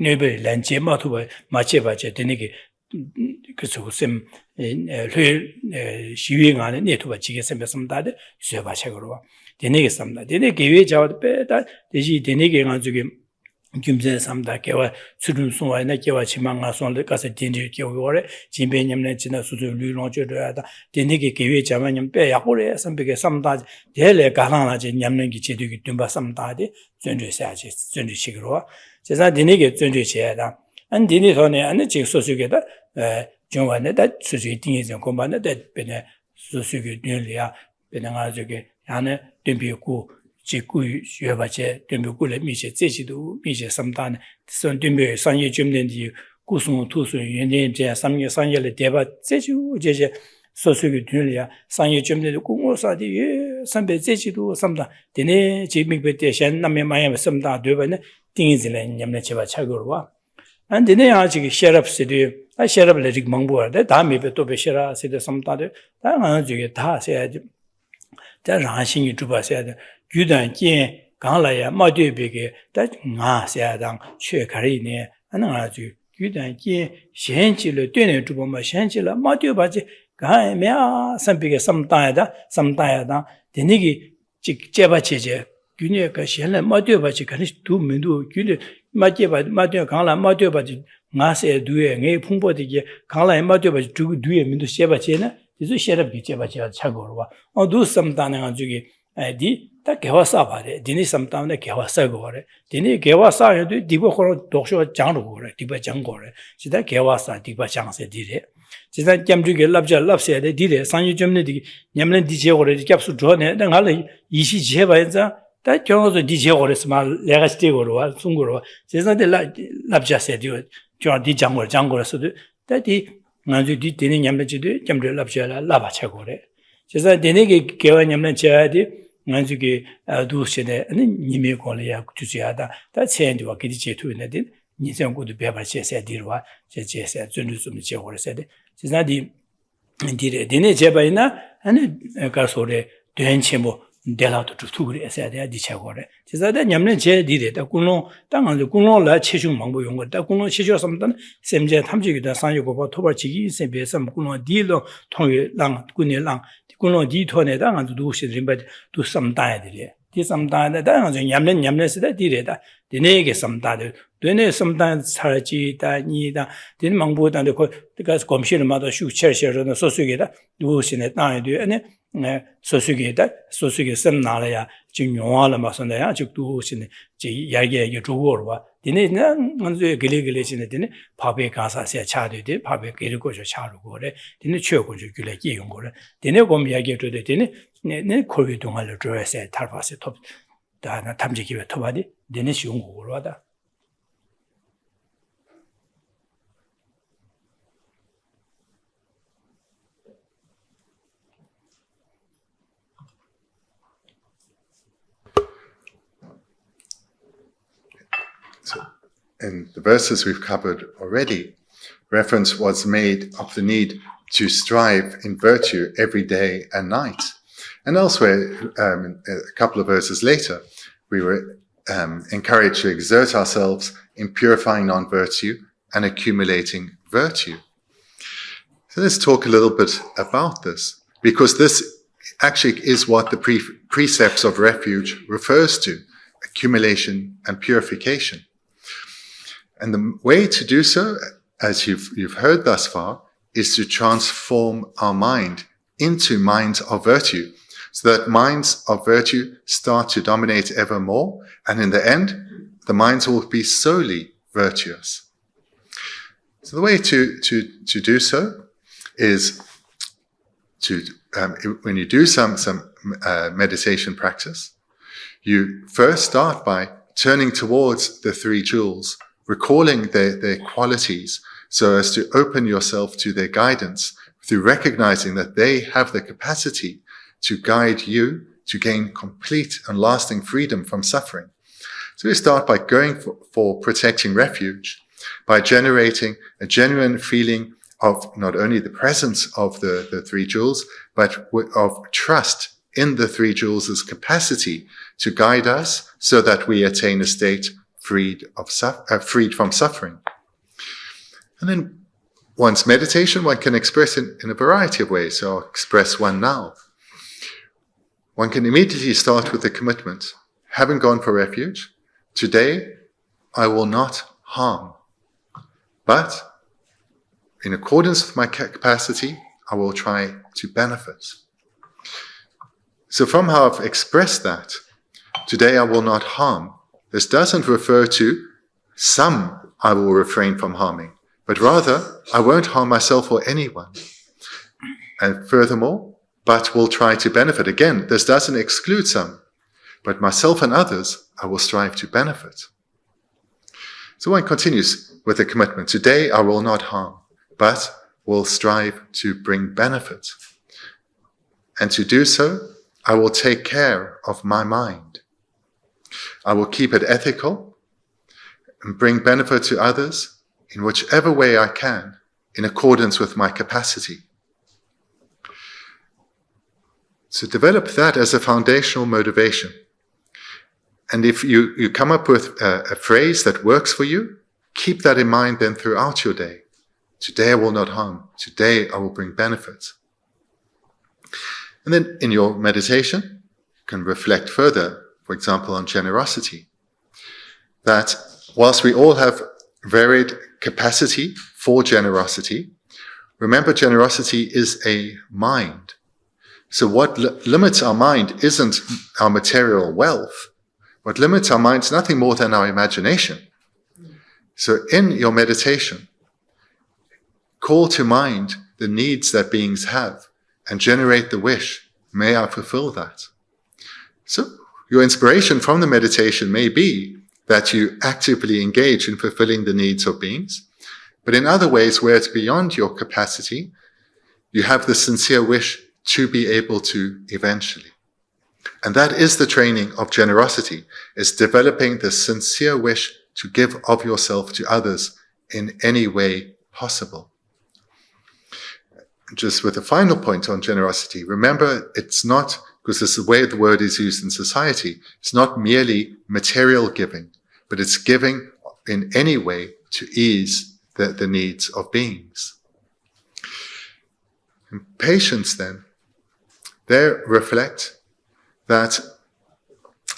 뇌벨렌지 마투바 마체바제 되니게 그래서 쌤 시위행하는 네트워크 지게 선배 삼다데 쇠바 책으로 되니게 삼다 되니 개회 자와도 빼다 되지 되니게 가지고 김제 삼다 개와 수준 송와나 개와 지망아 송을 가서 딘지 개월에 진배님네 지나 수주 류롱저다 딘니게 개회 자만님 빼야고래 선배게 삼다 대래 가랑하지 냠는기 제도기 듬바 삼다데 전주셔야지 전주식으로 제가 딘니게 전주셔야다 안 딘니 손에 안 지 소수게다 중간에다 수주 딘이전 공반에다 베네 소수게 뉘리아 베나가 저게 안에 듬비고 지구学吧제 덤비고래 미세 제지도 미세 삼단 선 덤비 상业 줌는지 구송 투수 연년 제 상业 상业의 대바 제주 제제 소수기 дү리야 상业 줌는지 공모사디 선배 제지도 삼다 되네 지미베 대신 남에 마야 삼다 되버네 띵이질에 냠네 제바 차거와 안 되네 아직 셰럽스디 아 셰럽을 직 망보하데 다음에 또 베셔라 세대 삼다데 다만 저게 다 해야지 자 라신이 주바셔야 돼 유단 见 강라야 마되베게 다 나세야당 최가리네 하나가지 유단 见 현실을 되는 주범마 현실을 마되바지 가면 선비게 삼다야다 되니기 직제바체제 균여가 현래 마되바지 가는 두 민도 균여 마되바 강라 마되바지 나세 두에 내 풍보되게 강라에 마되바지 두 두에 민도 셰바체나 이제 셰럽게 제바체가 차고로 두 삼다는 가지고 디 다 개화사 바래 디니 삼다운에 개화사 거래 디니 개화사에도 디보코로 독쇼 장로 거래 디바 장고래 지다 개화사 디바 장세 디래 지다 점주게 랍세데 디래 상유 점네 디 냠는 디제 거래 캡수 줘네 내가래 이시 제바자 다 경어서 디제 거래스마 내가 스테 거로 송거로 제사데 랍자세디 저디 장고라서도 다디 나주 디 디니 냠는지도 점주 랍자라 라바차 거래 제사 디니게 개화 냠는 제아디 나중에 두시네 아니 님이 걸려야 주지하다 다 체인도와 기디 제투는데 니생고도 배발세세 디르와 제제세 준주좀 제고르세데 지나디 디레 디네 제바이나 아니 가소레 된체모 데라도 주투그리 에세야 디체고레 지자데 냠네 제 디레다 군로 땅안도 군로라 체중 망보 용거다 군로 체조 섬단 셈제 탐지기다 상유고바 토바지기 세베섬 군로 디로 통일랑 군일랑 군로 디토네다 안도 두시림바 두 삼다야들이 디 삼다네 다가서 냠네스다 디레다 디네게 삼다들 되네 삼다 살지다 니다 딘 망보다데 그 검시르마도 슈체셔는 소수게다 두시네 땅에도 아니 소수게 셈나라야 지금 용화를 마선다야 즉도 신네 지 야게 주고로와 디네는 먼저 길레길레신네 디네 밥에 가사세 차되데 밥에 길고죠 차르고래 디네 최고죠 길레 기용고래 디네 곰 야게 되데 디네 네 코비 동안을 줘야세 탈바세 톱 다나 탐지기에 톱하디 디네 쉬운고로 하다 In the verses we've covered already, reference was made of the need to strive in virtue every day and night. And elsewhere, a couple of verses later, we were encouraged to exert ourselves in purifying non-virtue and accumulating virtue. So let's talk a little bit about this, because this actually is what the precepts of refuge refers to, accumulation and purification. And the way to do so, as you've heard thus far, is to transform our mind into minds of virtue, so that minds of virtue start to dominate ever more, and in the end, the minds will be solely virtuous. So the way to do so is to when you do some meditation practice, you first start by turning towards the three jewels, recalling their qualities so as to open yourself to their guidance through recognizing that they have the capacity to guide you to gain complete and lasting freedom from suffering. So we start by going for protecting refuge, by generating a genuine feeling of not only the presence of the three jewels, but of trust in the three jewels' capacity to guide us so that we attain a state freed from suffering. And then one's meditation, one can express it in a variety of ways. So I'll express one now. One can immediately start with the commitment. Having gone for refuge, today I will not harm, but in accordance with my capacity, I will try to benefit. So from how I've expressed that, today I will not harm, this doesn't refer to some I will refrain from harming, but rather I won't harm myself or anyone. And furthermore, but will try to benefit. Again, this doesn't exclude some, but myself and others I will strive to benefit. So one continues with the commitment. Today I will not harm, but will strive to bring benefit. And to do so, I will take care of my mind. I will keep it ethical and bring benefit to others in whichever way I can, in accordance with my capacity. So develop that as a foundational motivation. And if you come up with a phrase that works for you, keep that in mind then throughout your day. Today I will not harm. Today I will bring benefits. And then in your meditation, you can reflect further, for example, on generosity. That whilst we all have varied capacity for generosity, remember generosity is a mind. So what limits our mind isn't our material wealth. What limits our mind is nothing more than our imagination. So in your meditation, call to mind the needs that beings have and generate the wish, may I fulfill that. So your inspiration from the meditation may be that you actively engage in fulfilling the needs of beings, but in other ways where it's beyond your capacity, you have the sincere wish to be able to eventually. And that is the training of generosity, is developing the sincere wish to give of yourself to others in any way possible. Just with a final point on generosity, remember it's not, because this is the way the word is used in society, it's not merely material giving, but it's giving in any way to ease the needs of beings. And patience then, there reflect that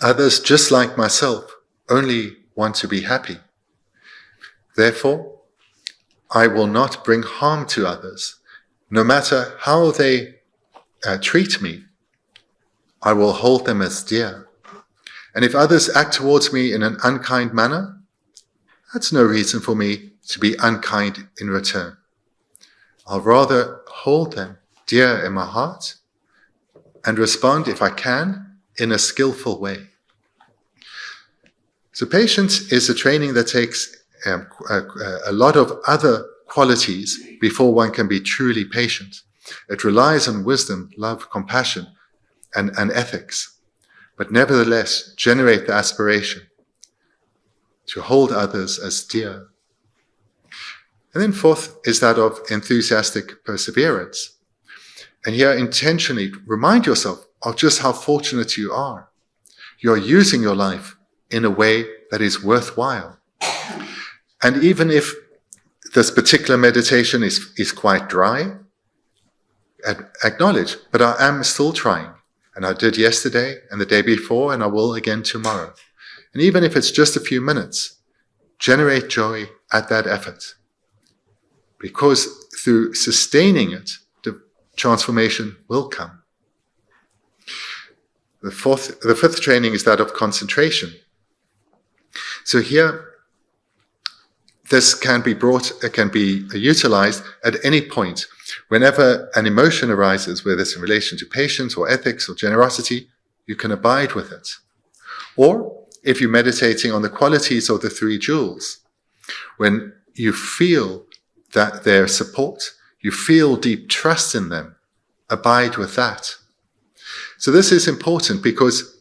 others, just like myself, only want to be happy. Therefore, I will not bring harm to others. No matter how they treat me, I will hold them as dear. And if others act towards me in an unkind manner, that's no reason for me to be unkind in return. I'll rather hold them dear in my heart and respond, if I can, in a skillful way. So patience is a training that takes a lot of other qualities before one can be truly patient. It relies on wisdom, love, compassion, and ethics, but nevertheless generate the aspiration to hold others as dear. And then fourth is that of enthusiastic perseverance. And here intentionally remind yourself of just how fortunate you are. You're using your life in a way that is worthwhile. And even if this particular meditation is quite dry, acknowledge, but I am still trying. And I did yesterday and the day before, and I will again tomorrow. And even if it's just a few minutes, generate joy at that effort. Because through sustaining it, the transformation will come. The fifth training is that of concentration. So here, this can be utilized at any point. Whenever an emotion arises, whether it's in relation to patience or ethics or generosity, you can abide with it. Or if you're meditating on the qualities of the three jewels, when you feel their support, you feel deep trust in them, abide with that. So this is important because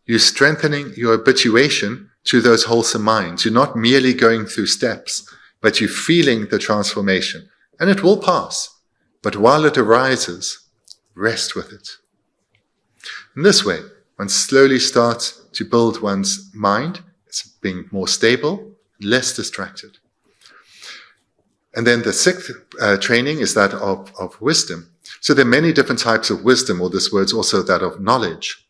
you're strengthening your habituation to those wholesome minds. You're not merely going through steps, but you're feeling the transformation. And it will pass. But while it arises, rest with it. In this way, one slowly starts to build one's mind. It's being more stable, less distracted. And then the sixth training is that of wisdom. So there are many different types of wisdom, or this word's also that of knowledge.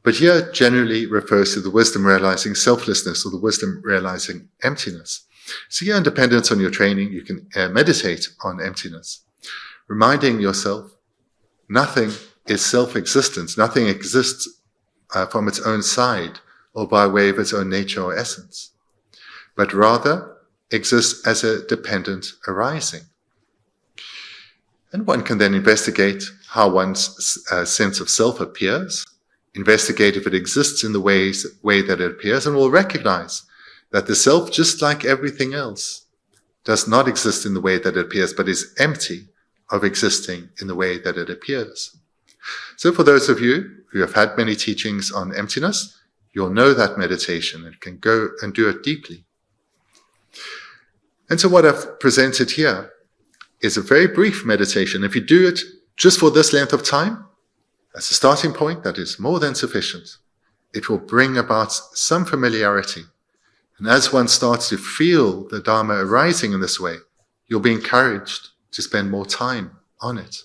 But here generally refers to the wisdom realizing selflessness or the wisdom realizing emptiness. So here, in dependence on your training, you can meditate on emptiness, reminding yourself nothing is self-existence. Nothing exists from its own side or by way of its own nature or essence, but rather exists as a dependent arising. And one can then investigate how one's sense of self appears, investigate if it exists in the way that it appears, and will recognize that the self, just like everything else, does not exist in the way that it appears, but is empty of existing in the way that it appears. So for those of you who have had many teachings on emptiness, you'll know that meditation and can go and do it deeply. And so what I've presented here is a very brief meditation. If you do it just for this length of time, as a starting point, that is more than sufficient. It will bring about some familiarity. And as one starts to feel the Dharma arising in this way, you'll be encouraged to spend more time on it.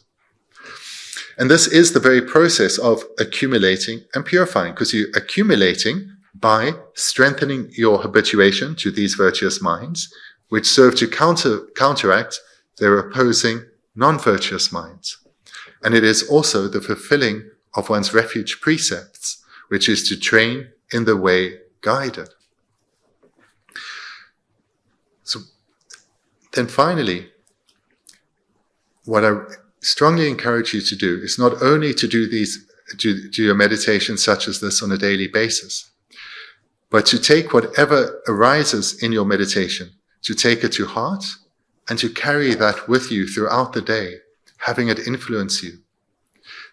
And this is the very process of accumulating and purifying, because you're accumulating by strengthening your habituation to these virtuous minds, which serve to counteract their opposing non-virtuous minds. And it is also the fulfilling of one's refuge precepts, which is to train in the way guided. So then finally, what I strongly encourage you to do is not only to do your meditation such as this on a daily basis, but to take whatever arises in your meditation, to take it to heart and to carry that with you throughout the day, having it influence you.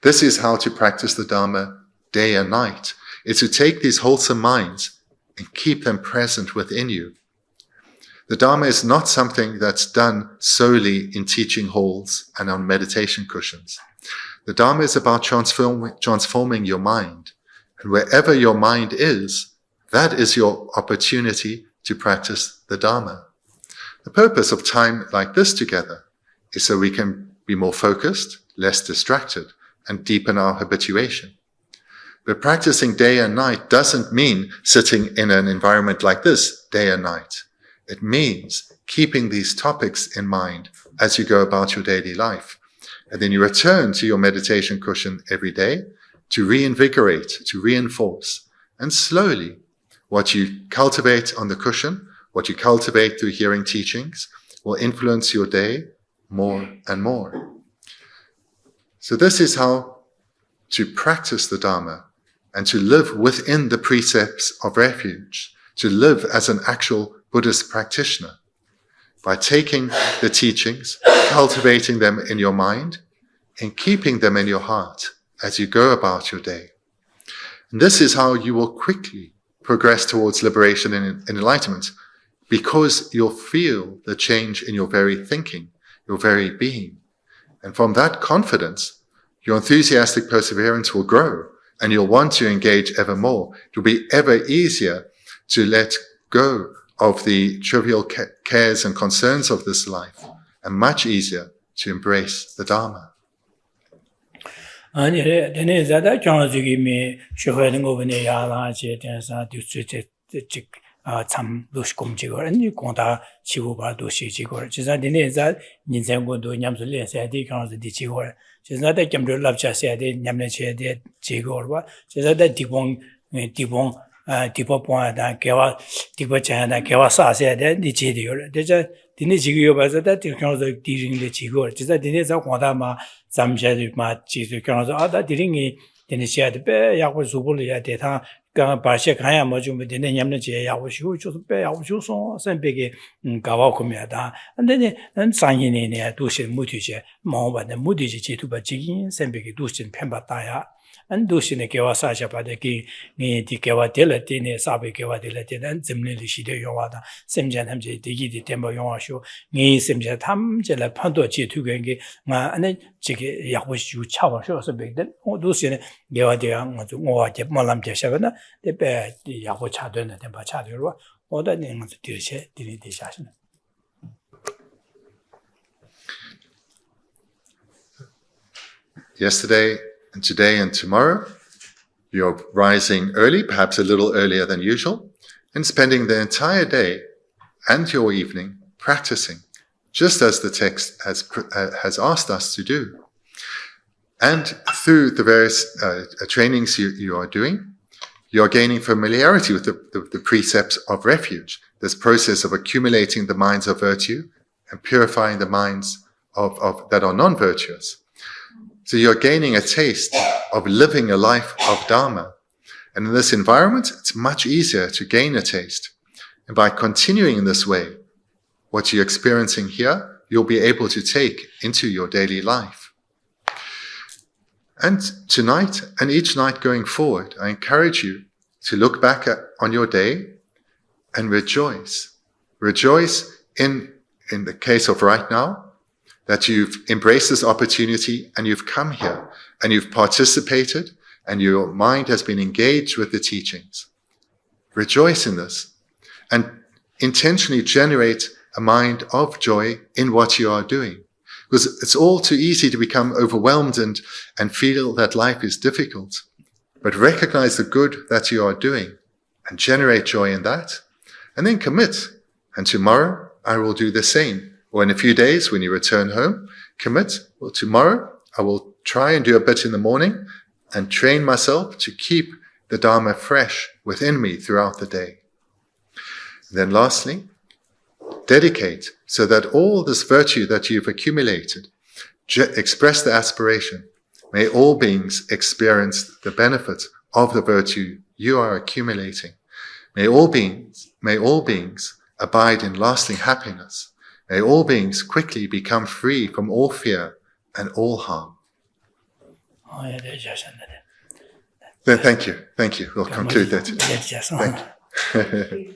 This is how to practice the Dharma day and night. It's to take these wholesome minds and keep them present within you. The Dharma is not something that's done solely in teaching halls and on meditation cushions. The Dharma is about transforming your mind. And wherever your mind is, that is your opportunity to practice the Dharma. The purpose of time like this together is so we can be more focused, less distracted, and deepen our habituation. But practicing day and night doesn't mean sitting in an environment like this day and night. It means keeping these topics in mind as you go about your daily life. And then you return to your meditation cushion every day to reinvigorate, to reinforce. And slowly, what you cultivate on the cushion, what you cultivate through hearing teachings, will influence your day more and more. So this is how to practice the Dharma and to live within the precepts of refuge, to live as an actual Buddhist practitioner, by taking the teachings, cultivating them in your mind, and keeping them in your heart as you go about your day. And this is how you will quickly progress towards liberation and enlightenment, because you'll feel the change in your very thinking, your very being. And from that confidence, your enthusiastic perseverance will grow, and you'll want to engage ever more. It will be ever easier to let go of the trivial cares and concerns of this life, and much easier to embrace the Dharma. 참 도시공직을 아니 공다 치고봐 도시직을 지사 디네자 인생고도 냠슬레세디 강서 디치고를 지사다 겸들 랍차세디 냠네체디 지고르바 지사다 디봉 디포포하다 개와 디포차하다 개와 사세데 디치디요 대자 디네 지고요 봐서다 디강서 디링데 지고를 지사 디네자 공다마 잠샤디 마 지수 강서 아다 디링이 디네시아데 베 야고 수불이야 대타 바시 가야 뭐 좀 되는 냠는 제 야오시고就是被야오시고 선배게 가와 고미하다 근데 난 상인이네 도시 무티제 뭐반데 무티제 지도바 지긴 선배게 도시 편바다야 안 도시네 개와 사샤바데기 니 디개와 델레티네 사베 개와 델레티는 점내리 시대 용화다 샘전 함제 디기디 템버 용화쇼 니 샘제 탐제라 판도 지투겐게 나 안에 지게 야고시우 차와셔서 백된 도시네 개와 대양 아주 오와제 몰람제샤거나 대배 야고 차되는 대바 차되로 오다는 것도 뒤에 디리디샤시네 Yesterday and today and tomorrow, you're rising early, perhaps a little earlier than usual, and spending the entire day and your evening practicing, just as the text has asked us to do. And through the various trainings you are doing, you're gaining familiarity with the precepts of refuge, this process of accumulating the minds of virtue and purifying the minds of that are non-virtuous. So you're gaining a taste of living a life of Dharma. And in this environment, it's much easier to gain a taste. And by continuing in this way, what you're experiencing here, you'll be able to take into your daily life. And tonight, and each night going forward, I encourage you to look back on your day and rejoice. Rejoice in the case of right now, that you've embraced this opportunity and you've come here and you've participated and your mind has been engaged with the teachings. Rejoice in this and intentionally generate a mind of joy in what you are doing. Because it's all too easy to become overwhelmed and feel that life is difficult. But recognize the good that you are doing and generate joy in that. And then commit. And tomorrow I will do the same. Or in a few days when you return home, commit. Well, tomorrow I will try and do a bit in the morning and train myself to keep the Dharma fresh within me throughout the day. And then lastly, dedicate so that all this virtue that you've accumulated, express the aspiration. May all beings experience the benefit of the virtue you are accumulating. May all beings abide in lasting happiness. May all beings quickly become free from all fear and all harm. Then thank you. We'll conclude that. Thank you.